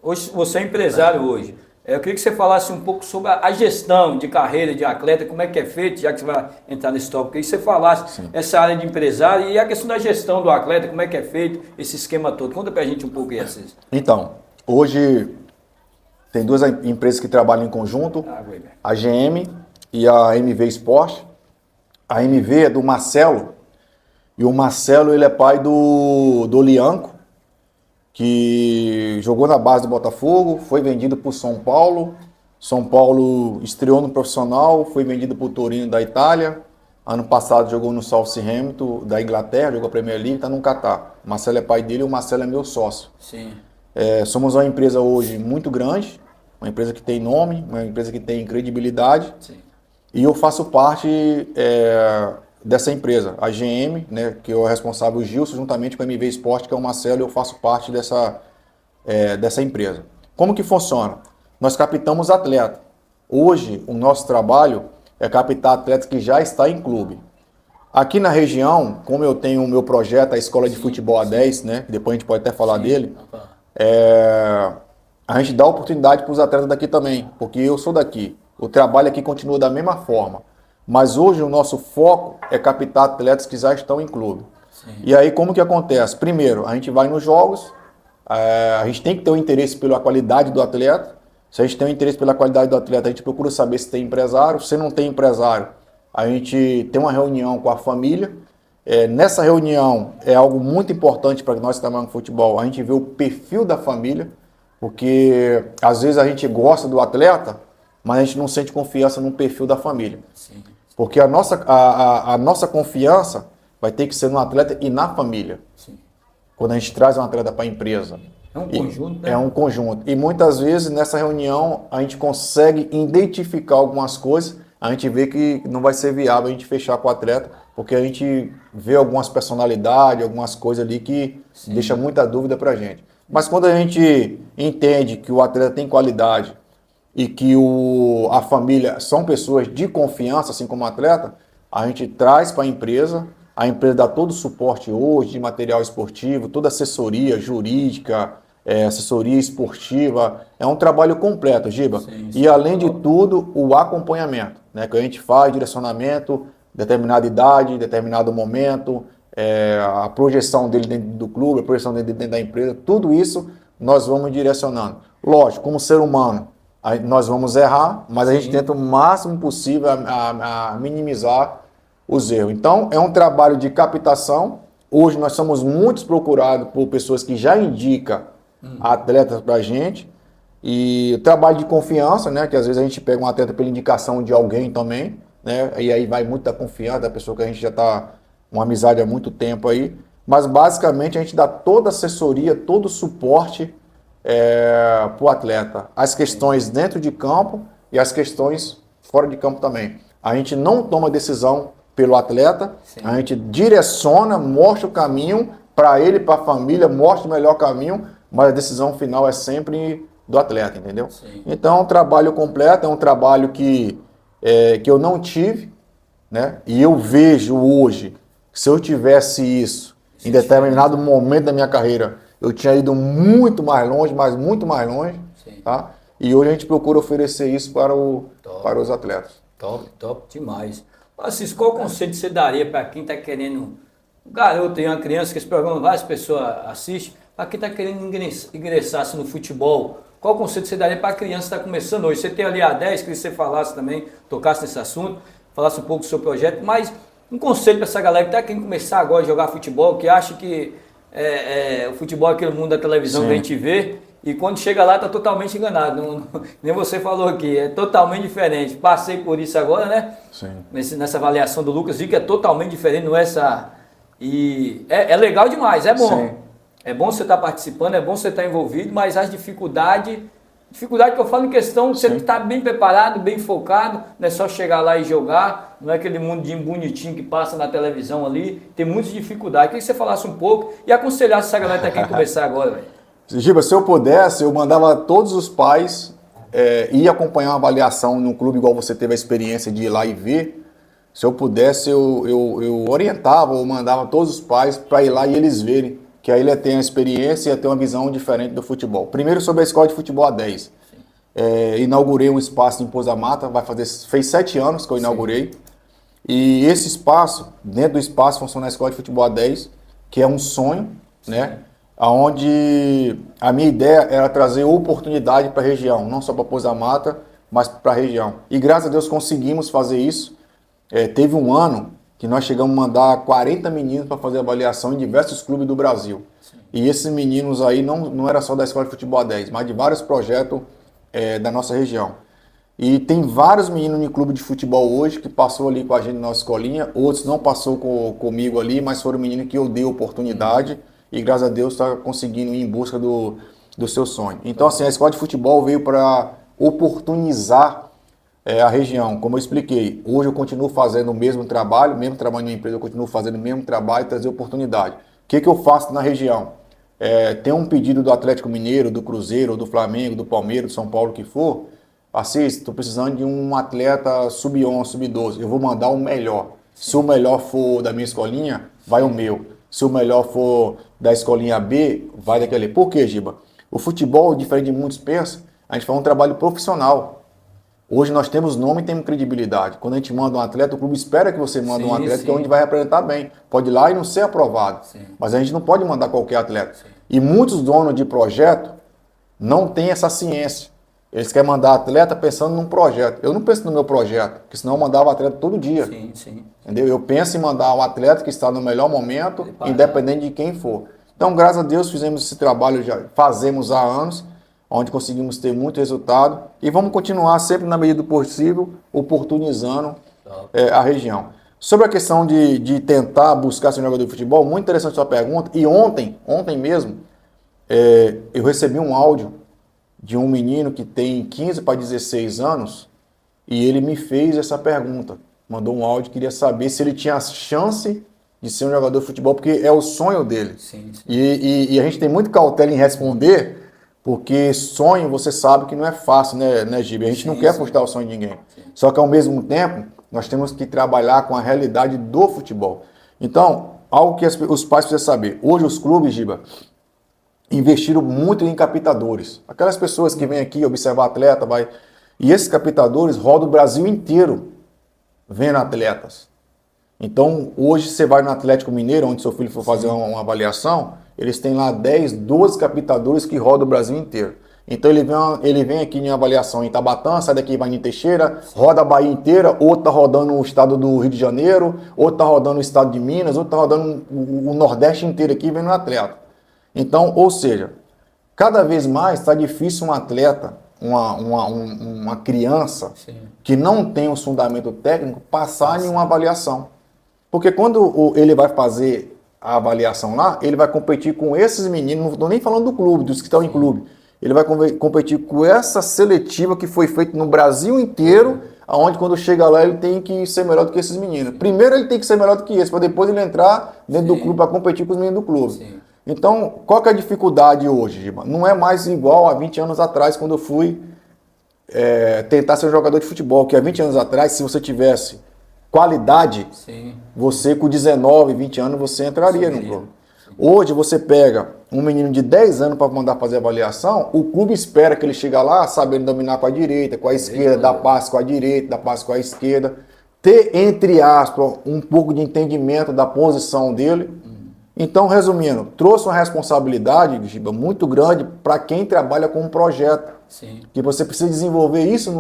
Hoje você é empresário hoje. Eu queria que você falasse um pouco sobre a gestão de carreira de atleta, como é que é feito, já que você vai entrar nesse tópico, queria que você falasse essa área de empresário e a questão da gestão do atleta, como é que é feito esse esquema todo. Conta pra gente um pouco aí, Assis. Então, hoje tem duas empresas que trabalham em conjunto, a GM e a MV Esporte. A MV é do Marcelo, e o Marcelo ele é pai do Lianco, que jogou na base do Botafogo, foi vendido para o São Paulo. São Paulo estreou no profissional, foi vendido para o Torino da Itália. Ano passado jogou no Southampton da Inglaterra, jogou a Premier League, está no Catar. O Marcelo é pai dele e o Marcelo é meu sócio. Sim. Somos uma empresa hoje muito grande, uma empresa que tem nome, uma empresa que tem credibilidade. Sim. E eu faço parte dessa empresa, a GM, né, que é o responsável, o Gilson, juntamente com a MV Esporte, que é o Marcelo, eu faço parte dessa empresa. Como que funciona? Nós captamos atleta. Hoje, o nosso trabalho é captar atletas que já estão em clube. Aqui na região, como eu tenho o meu projeto, a Escola de Futebol A10, né, depois a gente pode até falar dele, a gente dá oportunidade para os atletas daqui também, porque eu sou daqui. O trabalho aqui continua da mesma forma. Mas hoje o nosso foco é captar atletas que já estão em clube. Sim. E aí como que acontece? Primeiro, a gente vai nos jogos, a gente tem que ter um interesse pela qualidade do atleta. Se a gente tem um interesse pela qualidade do atleta, a gente procura saber se tem empresário. Se não tem empresário, a gente tem uma reunião com a família. Nessa reunião é algo muito importante para nós que trabalhamos no futebol, a gente vê o perfil da família, porque às vezes a gente gosta do atleta, mas a gente não sente confiança no perfil da família. Sim. Porque a nossa confiança vai ter que ser no atleta e na família. Sim. Quando a gente traz um atleta para a empresa. É um conjunto, né? É um conjunto. E muitas vezes nessa reunião a gente consegue identificar algumas coisas, a gente vê que não vai ser viável a gente fechar com o atleta, porque a gente vê algumas personalidades, algumas coisas ali que deixa muita dúvida para a gente. Mas quando a gente entende que o atleta tem qualidade, e que a família são pessoas de confiança, assim como o atleta, a gente traz para a empresa dá todo o suporte hoje de material esportivo, toda assessoria jurídica, assessoria esportiva, é um trabalho completo, Giba. Sim. E além de tudo, o acompanhamento, né, que a gente faz, direcionamento, determinada idade, determinado momento, a projeção dele dentro do clube, a projeção dele dentro da empresa, tudo isso nós vamos direcionando. Lógico, como ser humano, nós vamos errar, mas a gente tenta o máximo possível a minimizar os erros. Então, é um trabalho de captação. Hoje nós somos muitos procurados por pessoas que já indicam atletas para a gente. E o trabalho de confiança, né? Que às vezes a gente pega um atleta pela indicação de alguém também, né? E aí vai muito da confiança da pessoa que a gente já está uma amizade há muito tempo aí. Mas basicamente a gente dá toda a assessoria, todo o suporte para o atleta. As questões dentro de campo e as questões fora de campo também. A gente não toma decisão pelo atleta, a gente direciona, mostra o caminho para ele, para a família, mostra o melhor caminho, mas a decisão final é sempre do atleta, entendeu? Sim. Então é um trabalho completo, é um trabalho que eu não tive, né? E eu vejo hoje, se eu tivesse isso em determinado momento da minha carreira, eu tinha ido muito mais longe, mas muito mais longe, tá? E hoje a gente procura oferecer isso para os atletas. Top demais. Assis, qual conselho você daria para quem está querendo um garoto, tem uma criança que esse programa várias pessoas assistem, para quem está querendo ingressar assim, no futebol, qual conselho você daria para a criança que está começando hoje? Você tem ali a 10, queria que você falasse também, tocasse nesse assunto, falasse um pouco do seu projeto, mas um conselho para essa galera que está querendo começar agora a jogar futebol, que acha que o futebol é aquele mundo da televisão que a gente vê, e quando chega lá está totalmente enganado. Nem você falou aqui, é totalmente diferente. Passei por isso agora, né? Sim. Nessa avaliação do Lucas, vi que é totalmente diferente, não é essa... E é legal demais, é bom. Sim. É bom você estar participando, é bom você estar envolvido, mas as dificuldade que eu falo em questão de você estar bem preparado, bem focado, não é só chegar lá e jogar, não é aquele mundinho bonitinho que passa na televisão ali, tem muitas dificuldades. Queria que você falasse um pouco e aconselhasse essa galera que tá querendo começar agora, velho. Giba, se eu pudesse, eu mandava todos os pais ir acompanhar uma avaliação num clube igual você teve a experiência de ir lá e ver. Se eu pudesse, eu orientava ou mandava todos os pais para ir lá e eles verem, que aí ele ia ter uma experiência e ia ter uma visão diferente do futebol. Primeiro sobre a escola de futebol A10. Inaugurei um espaço em Pouso da Mata, fez 7 anos que eu inaugurei. E esse espaço, dentro do espaço, funciona a escola de futebol A10, que é um sonho, né? Onde a minha ideia era trazer oportunidade para a região, não só para Pouso da Mata, mas para a região. E graças a Deus conseguimos fazer isso. Teve um ano que nós chegamos a mandar 40 meninos para fazer avaliação em diversos clubes do Brasil. Sim. E esses meninos aí não era só da Escola de Futebol 10, mas de vários projetos da nossa região. E tem vários meninos em clube de futebol hoje que passou ali com a gente na nossa escolinha, outros não passou comigo ali, mas foram meninos que eu dei oportunidade e graças a Deus está conseguindo ir em busca do seu sonho. Então assim, a Escola de Futebol veio para oportunizar a região. Como eu expliquei, hoje eu continuo fazendo o mesmo trabalho na empresa, eu continuo fazendo o mesmo trabalho e trazer oportunidade. O que eu faço na região? Tem um pedido do Atlético Mineiro, do Cruzeiro, do Flamengo, do Palmeiras, do São Paulo, que for, Assis, estou precisando de um atleta sub-11, sub-12, eu vou mandar o melhor. Se o melhor for da minha escolinha, vai o meu. Se o melhor for da escolinha B, vai daquele. Por quê, Giba? O futebol, diferente de muitos pensam, a gente faz um trabalho profissional. Hoje nós temos nome e temos credibilidade. Quando a gente manda um atleta, o clube espera que você mande um atleta que é onde vai representar bem. Pode ir lá e não ser aprovado. Sim. Mas a gente não pode mandar qualquer atleta. Sim. E muitos donos de projeto não têm essa ciência. Eles querem mandar atleta pensando num projeto. Eu não penso no meu projeto, porque senão eu mandava atleta todo dia. Sim, sim. Entendeu? Eu penso em mandar um atleta que está no melhor momento, independente de quem for. Então, graças a Deus, fizemos esse trabalho, já fazemos há anos, onde conseguimos ter muito resultado e vamos continuar sempre na medida do possível oportunizando a região. Sobre a questão de tentar buscar ser um jogador de futebol, muito interessante a sua pergunta. E ontem mesmo, eu recebi um áudio de um menino que tem 15 para 16 anos e ele me fez essa pergunta. Mandou um áudio, queria saber se ele tinha a chance de ser um jogador de futebol, porque é o sonho dele. Sim, sim. E a gente tem muito cautela em responder, porque sonho, você sabe que não é fácil, né, Gibe? A gente não quer frustrar o sonho de ninguém. Sim. Só que, ao mesmo tempo, nós temos que trabalhar com a realidade do futebol. Então, algo que os pais precisam saber. Hoje, os clubes, Giba, investiram muito em captadores. Aquelas pessoas que vêm aqui observar atleta, e esses captadores rodam o Brasil inteiro vendo atletas. Então, hoje, você vai no Atlético Mineiro, onde seu filho for fazer uma avaliação, eles têm lá 10, 12 captadores que rodam o Brasil inteiro. Então ele vem aqui em avaliação em Tabatã, sai daqui, vai em Teixeira, roda a Bahia inteira, outro tá rodando o estado do Rio de Janeiro, outro tá rodando o estado de Minas, outro tá rodando o Nordeste inteiro aqui, vendo um atleta. Então, ou seja, cada vez mais está difícil um atleta, uma criança que não tem um fundamento técnico passar em uma avaliação. Porque quando ele vai fazer a avaliação lá, ele vai competir com esses meninos, não estou nem falando do clube, dos que estão em clube, ele vai competir com essa seletiva que foi feita no Brasil inteiro, aonde quando chega lá ele tem que ser melhor do que esses meninos. Primeiro ele tem que ser melhor do que esse, para depois ele entrar dentro do clube para competir com os meninos do clube. Sim. Então, qual que é a dificuldade hoje, Giba? Não é mais igual há 20 anos atrás, quando eu fui tentar ser um jogador de futebol, que há 20 anos atrás, se você tivesse qualidade, você com 19, 20 anos, você entraria no clube. Hoje você pega um menino de 10 anos para mandar fazer avaliação, o clube espera que ele chegue lá sabendo dominar com a direita, com a esquerda, dar passe com a direita, dar passe com a esquerda, ter, entre aspas, um pouco de entendimento da posição dele. Então, resumindo, trouxe uma responsabilidade, Giba, muito grande para quem trabalha com um projeto. Sim. Que você precisa desenvolver isso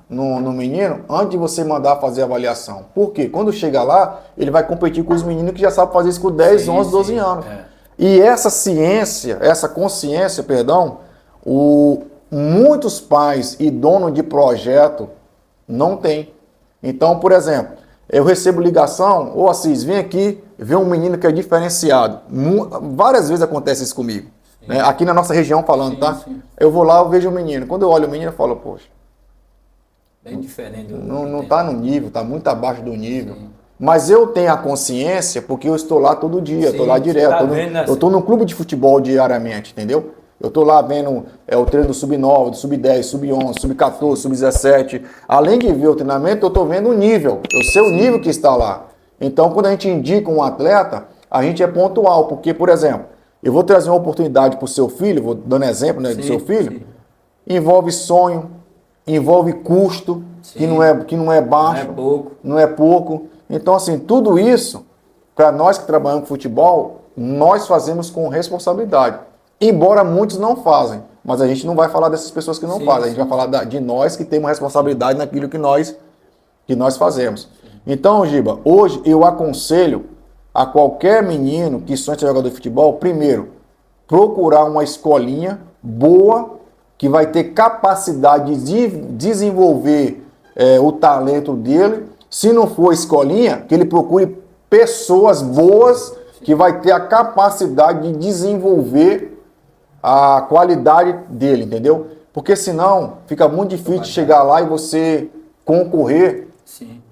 no menino antes de você mandar fazer a avaliação. Por quê? Quando chega lá, ele vai competir com os meninos que já sabem fazer isso com 10, 11, 12 anos. E essa ciência, essa consciência, perdão, muitos pais e donos de projeto não têm. Então, por exemplo, eu recebo ligação, ô Assis, vem aqui ver um menino que é diferenciado. Várias vezes acontece isso comigo. Né? Aqui na nossa região falando, tá? Sim. Eu vou lá, eu vejo o menino. Quando eu olho o menino, eu falo, poxa, Bem diferente. não está no nível, está muito abaixo do nível. Sim. Mas eu tenho a consciência porque eu estou lá todo dia, estou lá direto. Eu estou no clube de futebol diariamente, entendeu? Eu estou lá vendo o treino do sub-9, do sub-10, sub-11, sub-14, sub-17. Além de ver o treinamento, eu estou vendo o nível. Eu sei o nível que está lá. Então, quando a gente indica um atleta, a gente é pontual. Porque, por exemplo, eu vou trazer uma oportunidade para o seu filho, vou dando exemplo, né, do seu filho, envolve sonho, envolve custo, que não é baixo, não é pouco. Então, assim, tudo isso, para nós que trabalhamos com futebol, nós fazemos com responsabilidade. Embora muitos não fazem, mas a gente não vai falar dessas pessoas que não fazem, a gente vai falar de nós que temos responsabilidade naquilo que nós fazemos. Então, Giba, hoje eu aconselho a qualquer menino que sonha ser jogador de futebol, primeiro, procurar uma escolinha boa, que vai ter capacidade de desenvolver o talento dele. Se não for escolinha, que ele procure pessoas boas, que vai ter a capacidade de desenvolver a qualidade dele, entendeu? Porque senão fica muito difícil chegar lá e você concorrer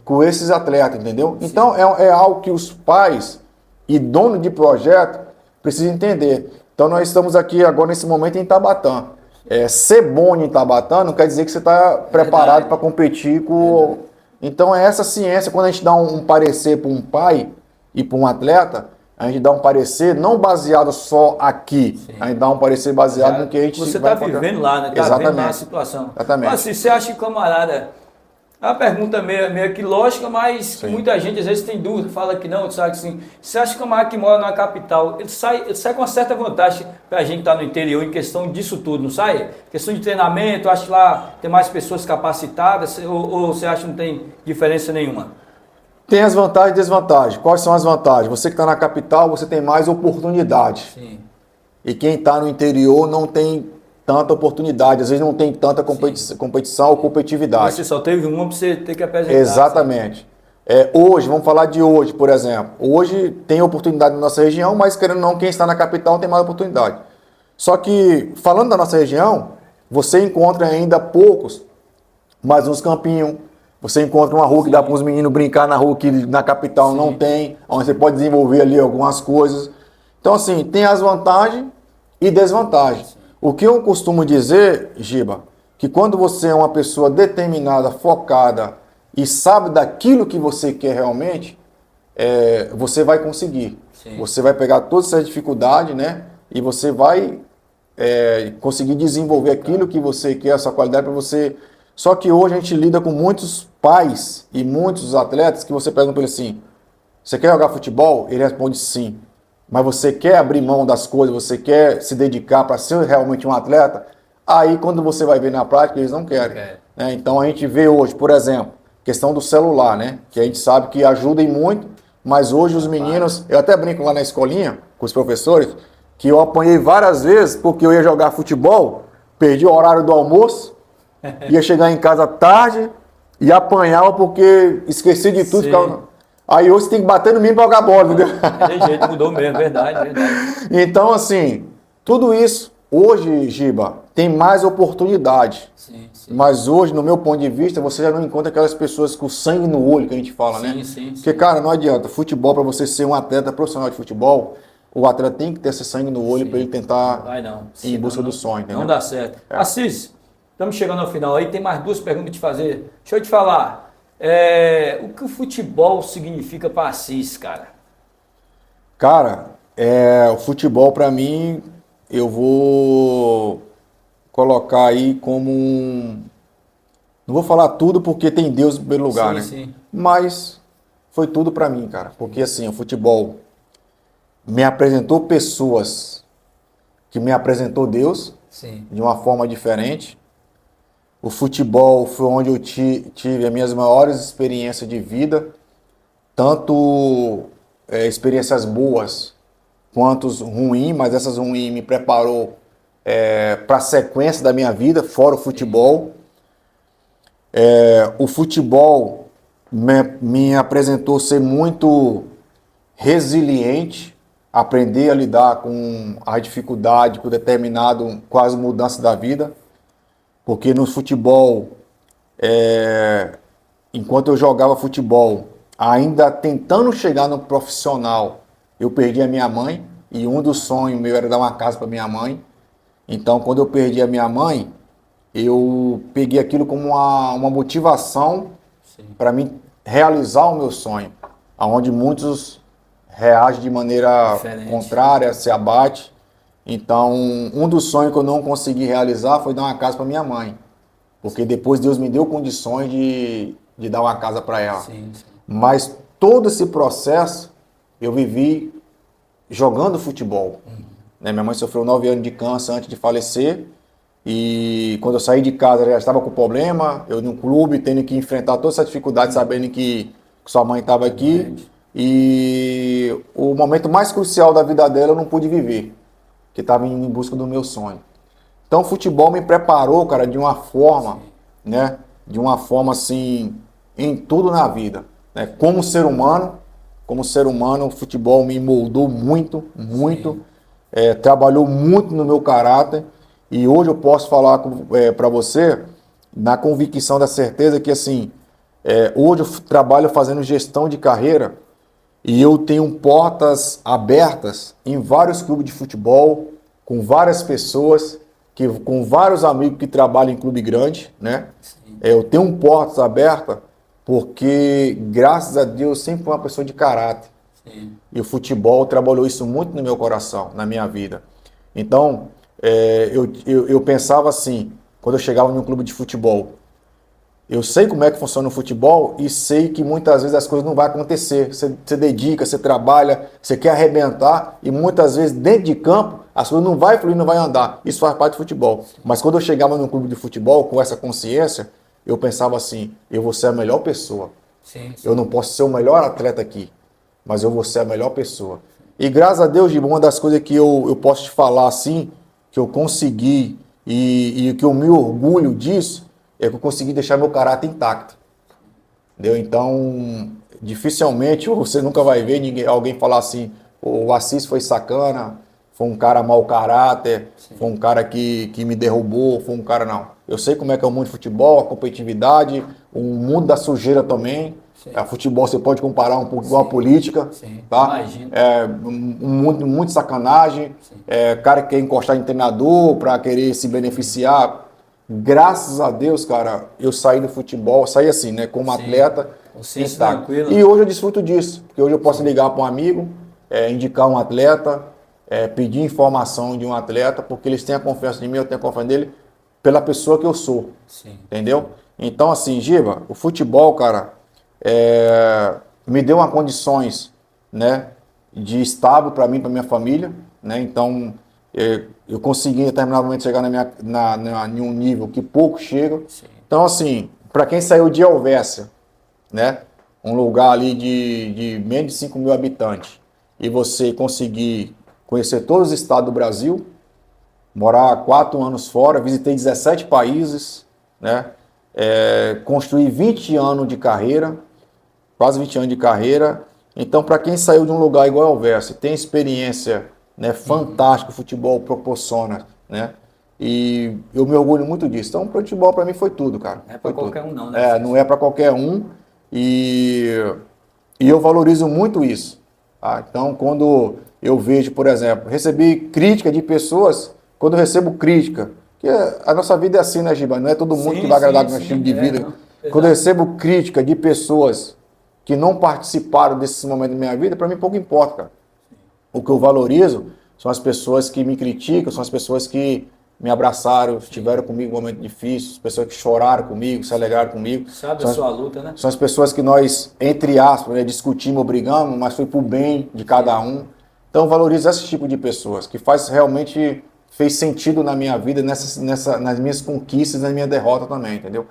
com esses atletas, entendeu? Sim. Então é algo que os pais e donos de projeto precisam entender. Então nós estamos aqui agora nesse momento em Tabatã. Ser bom em Tabatã não quer dizer que você está preparado para competir com... Então é essa ciência, quando a gente dá um parecer para um pai e para um atleta, a gente dá um parecer não baseado só aqui, a gente dá um parecer baseado no que a gente Você está vivendo lá, né? Está vivendo lá a situação. Exatamente. Mas se você acha que camarada... É uma pergunta meio que lógica, mas muita gente às vezes tem dúvida, fala que não, sabe assim. Você acha que o camarada que mora na capital, ele sai com uma certa vantagem para a gente estar no interior em questão disso tudo, não sai? Questão de treinamento, acho que lá tem mais pessoas capacitadas, ou você acha que não tem diferença nenhuma? Tem as vantagens e desvantagens. Quais são as vantagens? Você que está na capital, você tem mais oportunidade. Sim. E quem está no interior não tem tanta oportunidade, às vezes não tem tanta competição ou competitividade. Mas você só teve uma para você ter que apresentar. Exatamente. Hoje, vamos falar de hoje, por exemplo. Hoje tem oportunidade na nossa região, mas querendo ou não, quem está na capital tem mais oportunidade. Só que, falando da nossa região, você encontra ainda poucos, mas uns campinhos. Você encontra uma rua que dá para os meninos brincar na rua que na capital não tem, onde você pode desenvolver ali algumas coisas. Então, assim, tem as vantagens e desvantagens. O que eu costumo dizer, Giba, que quando você é uma pessoa determinada, focada e sabe daquilo que você quer realmente, você vai conseguir. Sim. Você vai pegar todas essas dificuldades, né? E você vai conseguir desenvolver aquilo que você quer, essa qualidade para você. Só que hoje a gente lida com muitos pais e muitos atletas que você pergunta para ele assim, você quer jogar futebol? Ele responde sim. Mas você quer abrir mão das coisas, você quer se dedicar para ser realmente um atleta, aí quando você vai ver na prática, eles não querem. Né? Então a gente vê hoje, por exemplo, questão do celular, né? Que a gente sabe que ajuda muito, mas hoje os meninos, eu até brinco lá na escolinha com os professores, que eu apanhei várias vezes porque eu ia jogar futebol, perdi o horário do almoço, ia chegar em casa tarde e apanhava porque esqueci de tudo. Ficava... Aí hoje você tem que bater no mínimo para jogar bola, entendeu? De jeito, mudou mesmo, verdade. Então, assim, tudo isso, hoje, Giba, tem mais oportunidade. Sim. Mas hoje, no meu ponto de vista, você já não encontra aquelas pessoas com sangue no olho que a gente fala, né? Porque, cara, não adianta. Futebol, para você ser um atleta profissional de futebol, o atleta tem que ter esse sangue no olho para ele tentar ir em busca do sonho, entendeu? Não dá certo. Assis, estamos chegando ao final aí, tem mais duas perguntas para te fazer. Deixa eu te falar. O que o futebol significa para Assis, cara? Cara, o futebol para mim, eu vou colocar aí como Não vou falar tudo porque tem Deus em primeiro lugar, Sim, né? sim. Mas foi tudo pra mim, cara. Porque assim, o futebol me apresentou pessoas que me apresentou Deus Sim. de uma forma diferente. O futebol foi onde eu tive as minhas maiores experiências de vida, tanto experiências boas quanto ruins, mas essas ruins me preparou para a sequência da minha vida, fora o futebol. O futebol me apresentou ser muito resiliente, aprender a lidar com a dificuldade, com determinado quase mudança da vida, porque no futebol, enquanto eu jogava futebol, ainda tentando chegar no profissional, eu perdi a minha mãe, e um dos sonhos meu era dar uma casa para minha mãe. Então, quando eu perdi a minha mãe, eu peguei aquilo como uma motivação para mim realizar o meu sonho, aonde muitos reagem de maneira Diferente. contrária, se abate. Então, um dos sonhos que eu não consegui realizar foi dar uma casa para minha mãe, porque depois Deus me deu condições de dar uma casa para ela. Sim, sim. Mas todo esse processo eu vivi jogando futebol. Né? Minha mãe sofreu 9 anos de câncer antes de falecer. E quando eu saí de casa, ela já estava com problema. Eu num clube, tendo que enfrentar toda essa dificuldade, sabendo que sua mãe estava aqui. E o momento mais crucial da vida dela eu não pude viver, que estava indo em busca do meu sonho. Então o futebol me preparou, cara, de uma forma, né? De uma forma assim, em tudo na vida. Né? Como ser humano, o futebol me moldou muito, muito. Trabalhou muito no meu caráter. E hoje eu posso falar para você, na convicção da certeza que assim, hoje eu trabalho fazendo gestão de carreira e eu tenho portas abertas em vários clubes de futebol, com várias pessoas, com vários amigos que trabalham em clube grande, né? Eu tenho portas abertas porque, graças a Deus, sempre fui uma pessoa de caráter. Sim. E o futebol trabalhou isso muito no meu coração, na minha vida. Então, eu pensava assim, quando eu chegava num clube de futebol, eu sei como é que funciona o futebol e sei que muitas vezes as coisas não vão acontecer. Você dedica, você trabalha, você quer arrebentar e muitas vezes dentro de campo as coisas não vai fluir, não vai andar. Isso faz parte do futebol. Mas quando eu chegava num clube de futebol com essa consciência, eu pensava assim, eu vou ser a melhor pessoa. Sim, sim. Eu não posso ser o melhor atleta aqui, mas eu vou ser a melhor pessoa. E graças a Deus, Giba, uma das coisas que eu posso te falar assim, que eu consegui e que eu me orgulho disso, é que eu consegui deixar meu caráter intacto. Entendeu? Então, dificilmente você nunca vai ver alguém falar assim, o Assis foi sacana, foi um cara mau caráter, foi um cara que me derrubou, foi um cara não. Eu sei como é que é o mundo de futebol, a competitividade, o mundo da sujeira também. Futebol você pode comparar um pouco com a política. Sim, tá? imagino. Um mundo muito sacanagem. Cara que quer encostar em treinador para querer se beneficiar. Graças a Deus, cara, eu saí do futebol, saí assim, né, como atleta. Consciência intacto. tranquila. E hoje eu desfruto disso, porque hoje eu posso ligar para um amigo, indicar um atleta, pedir informação de um atleta, porque eles têm a confiança em mim, eu tenho a confiança nele, pela pessoa que eu sou. Sim. Entendeu? Então, assim, Giba, o futebol, cara, me deu uma condições, né, de estável para mim, para minha família, né? Então, eu consegui em determinado momento chegar em um nível que pouco chega. Sim. Então, assim, para quem saiu de Helvécia, né, um lugar ali de menos de 5 mil habitantes, e você conseguir conhecer todos os estados do Brasil, morar 4 anos fora, visitei 17 países, né, construí 20 anos de carreira, quase 20 anos de carreira. Então, para quem saiu de um lugar igual ao Verso, tem experiência, né, fantástica, o futebol proporciona, né? E eu me orgulho muito disso. Então, o futebol para mim foi tudo, cara. Não é Foi para tudo. qualquer um não, né? Não é para qualquer um. E eu valorizo muito isso. Tá? Então, quando eu vejo, por exemplo, recebi crítica de pessoas, quando eu recebo crítica, que a nossa vida é assim, né, Giba? Não é todo mundo que vai agradar com o meu estilo de vida. Quando eu recebo crítica de pessoas que não participaram desse momento da minha vida, para mim pouco importa, cara. O que eu valorizo são as pessoas que me criticam, são as pessoas que me abraçaram, estiveram comigo em momentos difíceis, pessoas que choraram comigo, se alegraram comigo. Sabe a sua luta, né? São as pessoas que nós, entre aspas, né, discutimos, brigamos, mas foi pro bem de cada um. Então eu valorizo esse tipo de pessoas, que fez sentido na minha vida, nas minhas conquistas, na minha derrota também, entendeu?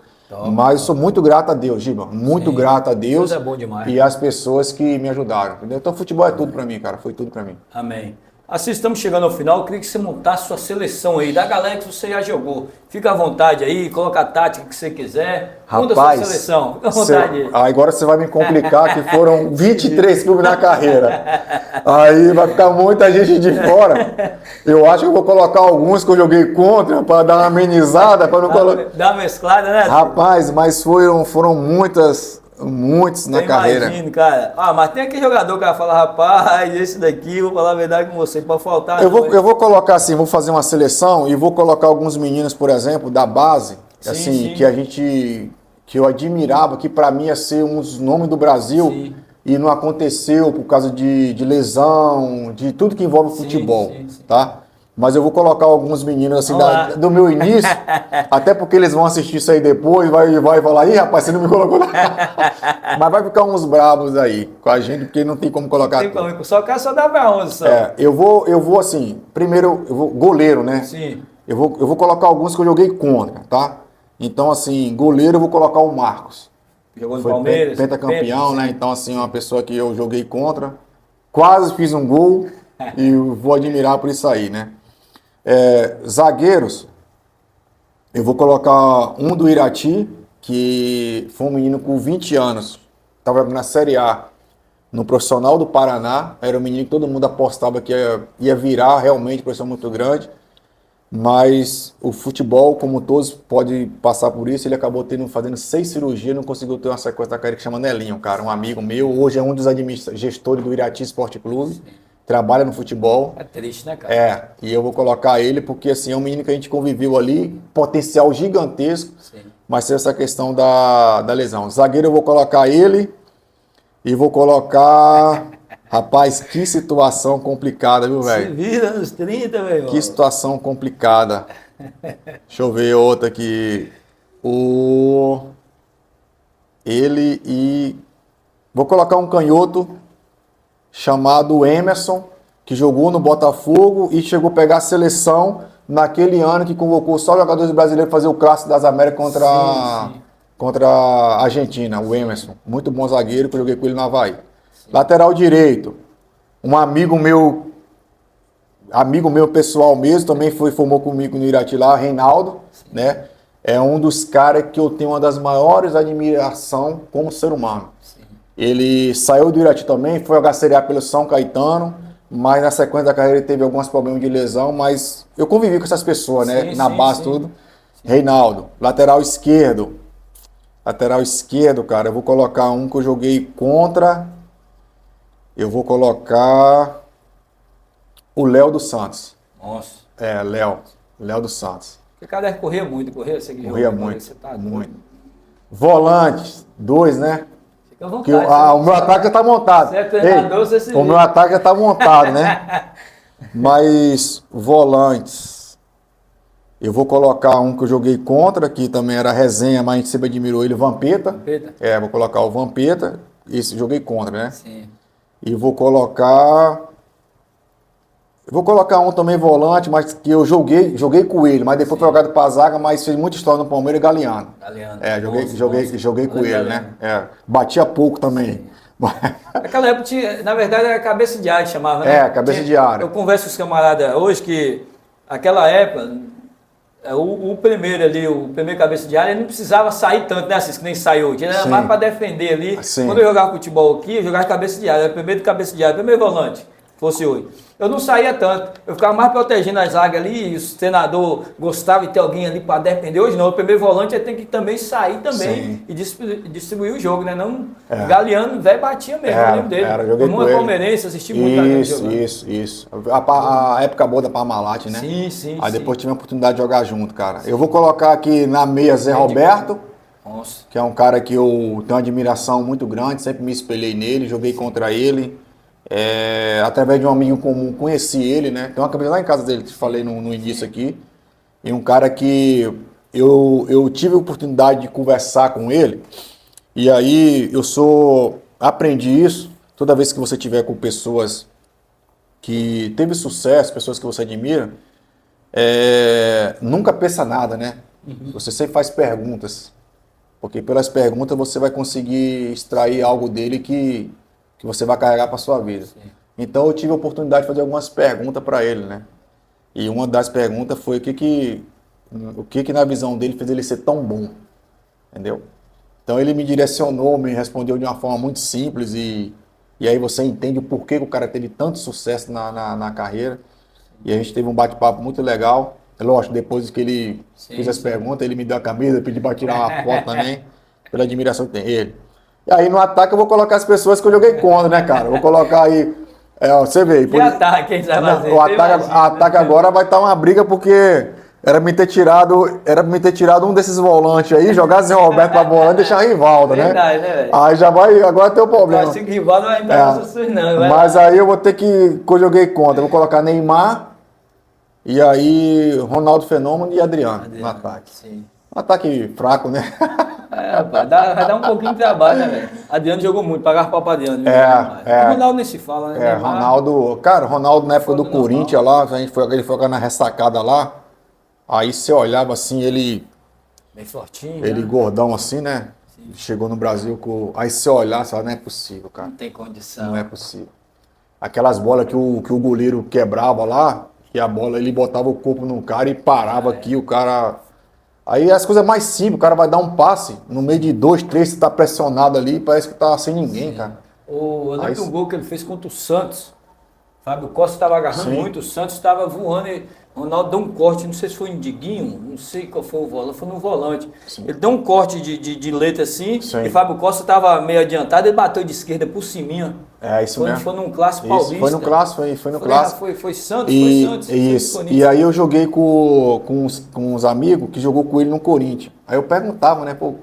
Mas eu sou muito grato a Deus, Giba, muito grato a Deus. Deus é bom demais. E as pessoas que me ajudaram, entendeu? Então futebol é tudo pra mim, cara, foi tudo pra mim. Amém. Assim, estamos chegando ao final, eu queria que você montasse sua seleção aí, da galera que você já jogou. Fica à vontade aí, coloca a tática que você quiser. Monta a sua seleção, fica à vontade. Agora você vai me complicar, que foram 23 clubes na carreira. Aí vai ficar muita gente de fora. Eu acho que eu vou colocar alguns que eu joguei contra, para dar uma amenizada, para não colocar... Dá uma mesclada, né? Rapaz, mas foram muitos na carreira. Imagino, cara. Mas tem aquele jogador que vai falar, rapaz, esse daqui, vou falar a verdade com você, pode faltar. Eu vou colocar assim, vou fazer uma seleção e vou colocar alguns meninos, por exemplo, da base, assim, que eu admirava, que para mim ia ser um dos nomes do Brasil e não aconteceu por causa de lesão, de tudo que envolve futebol, tá? Mas eu vou colocar alguns meninos assim do meu início, até porque eles vão assistir isso aí depois, vai falar, ih, rapaz, você não me colocou nada. Mas vai ficar uns bravos aí com a gente, porque não tem como colocar tudo. Só dá pra 11 só. Eu vou assim, primeiro, eu vou goleiro, né? Sim. Eu vou colocar alguns que eu joguei contra, tá? Então, assim, goleiro eu vou colocar o Marcos. Jogou no Palmeiras. Pentacampeão, né? Então, assim, uma pessoa que eu joguei contra, quase fiz um gol e vou admirar por isso aí, né? Zagueiros, eu vou colocar um do Irati, que foi um menino com 20 anos, estava na Série A, no Profissional do Paraná, era um menino que todo mundo apostava que ia virar realmente, profissional muito grande, mas o futebol, como todos, pode passar por isso, ele acabou fazendo 6 cirurgias, não conseguiu ter uma sequência da carreira que chama Nelinho, cara, um amigo meu, hoje é um dos gestores do Irati Esporte Clube, trabalha no futebol. É triste, né, cara? E eu vou colocar ele porque, assim, é um menino que a gente conviveu ali, potencial gigantesco, mas tem essa questão da lesão. Zagueiro eu vou colocar ele e vou colocar... Rapaz, que situação complicada, viu, velho? Se vira nos 30, velho. Que situação complicada. Deixa eu ver outra aqui. Ele e... Vou colocar um canhoto chamado Emerson, que jogou no Botafogo e chegou a pegar a seleção naquele ano que convocou só jogadores brasileiros para fazer o Clássico das Américas contra a Argentina, o Emerson. Muito bom zagueiro, que eu joguei com ele no Avaí. Lateral direito, um amigo meu pessoal mesmo, também formou comigo no Irati lá, Reinaldo, né? É um dos caras que eu tenho uma das maiores admiração como ser humano. Ele saiu do Irati também, foi ao Série A pelo São Caetano, mas na sequência da carreira ele teve alguns problemas de lesão, mas eu convivi com essas pessoas, né? Na base, tudo. Reinaldo, lateral esquerdo, cara, eu vou colocar um que eu joguei contra, eu vou colocar o Léo dos Santos. Nossa. Léo dos Santos. Porque o cara corria muito, corria muito, muito. Volante, 2, né? Vontade, o meu ataque já tá montado. O meu ataque já tá montado, né? Mas volantes, eu vou colocar um que eu joguei contra, que também era resenha, mas a gente sempre admirou ele, Vampeta. Vou colocar o Vampeta, esse joguei contra, né? Sim. E vou colocar um também volante, mas que eu joguei com ele, mas depois foi jogado pra zaga, mas fez muita história no Palmeiras, Galeano. Joguei com ele, né? Batia pouco também. Naquela época, na verdade, era cabeça de área, chamava, né? Cabeça de área. Eu converso com os camaradas hoje que, naquela época, o primeiro cabeça de área, ele não precisava sair tanto, né? Assim, que nem saiu. Ele era mais para defender ali. Quando eu jogava futebol aqui, eu jogava cabeça de área. Era primeiro de cabeça de área, primeiro volante. Fosse hoje. Eu não saía tanto, eu ficava mais protegendo a zaga ali, e o treinador gostava de ter alguém ali para defender. Hoje não, o primeiro volante ele tem que também sair também e distribuir o jogo, né? Não, Galeano, velho, batia mesmo, eu lembro dele. Como palmeirense, assisti muito jogando. Isso. A época boa da Parmalat, né? Sim. Aí depois tive a oportunidade de jogar junto, cara. Eu vou colocar aqui na meia Zé Roberto, que é um cara que eu tenho uma admiração muito grande, sempre me espelhei nele, joguei contra ele. Através de um amigo comum, conheci ele, né? Tem uma camisa lá em casa dele, que te falei no início aqui. e um cara que eu tive a oportunidade de conversar com ele, e aí aprendi isso, toda vez que você tiver com pessoas que teve sucesso, pessoas que você admira, nunca pensa nada, né? Você sempre faz perguntas, porque pelas perguntas você vai conseguir extrair algo dele que você vai carregar para sua vida. Sim. Então eu tive a oportunidade de fazer algumas perguntas para ele, né? E uma das perguntas foi o que na visão dele fez ele ser tão bom, entendeu? Então ele me direcionou, me respondeu de uma forma muito simples e aí você entende o porquê que o cara teve tanto sucesso na carreira. E a gente teve um bate-papo muito legal. Lógico, depois que ele fez as perguntas, ele me deu a camisa, pediu para tirar uma foto também, pela admiração que tem ele. E aí no ataque eu vou colocar as pessoas que eu joguei contra, né, cara? Eu vou colocar aí, você vê. Que ataque a gente vai fazer? O ataque agora vai estar uma briga porque era me ter tirado um desses volantes aí, jogar Zé Roberto pra volante e deixar Rivaldo, né? Verdade, né, velho? Aí já vai, agora tem o problema. Assim que Rivaldo vai entrar no susto, não. Mas aí eu vou ter que eu joguei contra, eu vou colocar Neymar, e aí Ronaldo Fenômeno e Adriano no ataque. Sim. Um ataque fraco, né? Rapaz, vai dar um pouquinho de trabalho, né, velho? Adriano jogou muito, pagar pau pra Adriano. O Ronaldo nem se fala, né? Ronaldo na época do Corinthians lá, ele foi na ressacada lá, aí você olhava assim, ele... Bem fortinho, ele né? gordão assim, né? Sim. Chegou no Brasil com... Aí você olhar, você fala, não é possível, cara. Não tem condição. Não é possível. Aquelas bolas que o goleiro quebrava lá, e a bola, ele botava o corpo num cara e parava aqui, o cara... Aí as coisas mais simples, o cara vai dar um passe, no meio de 2, 3, você tá pressionado ali, parece que tá sem ninguém, cara. Eu lembro de um gol que ele fez contra o Santos. Fábio Costa estava agarrando muito, o Santos estava voando e o Ronaldo deu um corte, não sei se foi em Diguinho, não sei qual foi o volante, foi no volante. Sim. Ele deu um corte de letra assim, e Fábio Costa estava meio adiantado, ele bateu de esquerda por cima. Isso mesmo. Foi num clássico paulista. Foi no clássico, foi no clássico. Foi Santos, foi Santos. Isso. E aí eu joguei com uns amigos que jogou com ele no Corinthians. Aí eu perguntava, né, pô,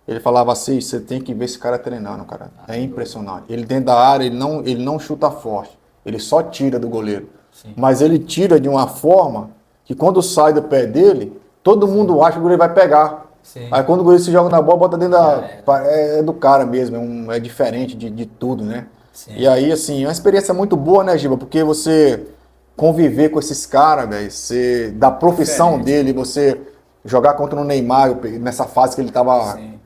ele falava assim, você tem que ver esse cara treinando, cara. É impressionante. Ele dentro da área, ele não chuta forte. Ele só tira do goleiro. Sim. Mas ele tira de uma forma que quando sai do pé dele, todo mundo acha que o goleiro vai pegar. Sim. Aí quando o goleiro se joga na bola, bota dentro da... É do cara mesmo, é diferente de tudo, né? Sim. E aí, assim, é uma experiência muito boa, né, Giba? Porque você conviver com esses caras, velho, da profissão dele, você jogar contra o Neymar, nessa fase que ele tava... Sim.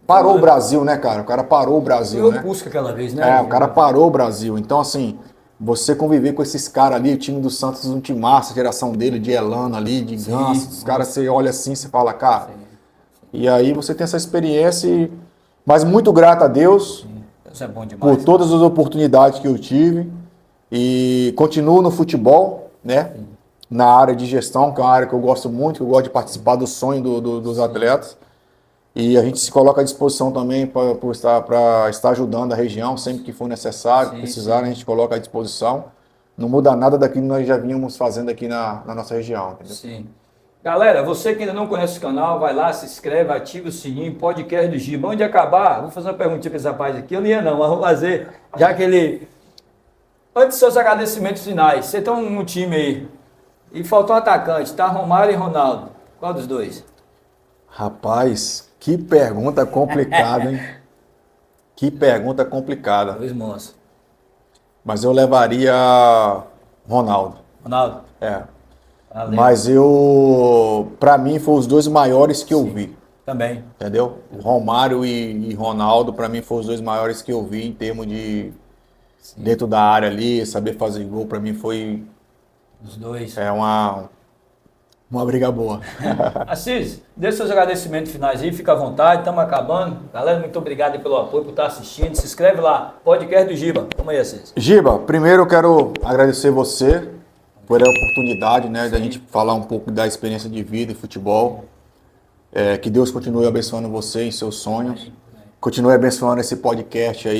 Parou o Brasil, né, cara? O cara parou o Brasil, né? Busca aquela vez, né? O cara parou o Brasil. Então, assim... Você conviver com esses caras ali, o time do Santos, um time massa, a geração dele, de Elano ali, de Ganso, os caras, você olha assim, você fala, cara. E aí você tem essa experiência, mas muito grato a Deus, Deus é bom demais, por todas as oportunidades que eu tive. E continuo no futebol, né? Na área de gestão, que é uma área que eu gosto muito, que eu gosto de participar do sonho dos atletas. E a gente se coloca à disposição também para estar ajudando a região, sempre que for necessário, precisar, a gente coloca à disposição. Não muda nada daquilo que nós já vínhamos fazendo aqui na nossa região. Entendeu? Sim. Galera, você que ainda não conhece o canal, vai lá, se inscreve, ativa o sininho, podcast do Giba. Onde acabar, vou fazer uma perguntinha para esse rapaz aqui. Eu não ia não, mas vou fazer, já que ele... Antes dos seus agradecimentos finais, você tem um time aí, e faltou um atacante, tá? Romário e Ronaldo. Qual dos dois? Rapaz... Que pergunta complicada, hein? Que pergunta complicada. Dois monstros. Mas eu levaria Ronaldo. Ronaldo? Valeu. Mas pra mim, foram os dois maiores que eu vi. Também. Entendeu? Romário e Ronaldo, pra mim, foram os dois maiores que eu vi em termos de... Dentro da área ali, saber fazer gol, pra mim foi... Os dois. Uma briga boa. Assis, dê seus agradecimentos finais aí, fica à vontade, estamos acabando. Galera, muito obrigado aí pelo apoio, por estar assistindo. Se inscreve lá, podcast do Giba. Vamos aí, Assis. Giba, primeiro eu quero agradecer você por a oportunidade, né, da gente falar um pouco da experiência de vida e futebol. Que Deus continue abençoando você em seus sonhos. Continue abençoando esse podcast aí.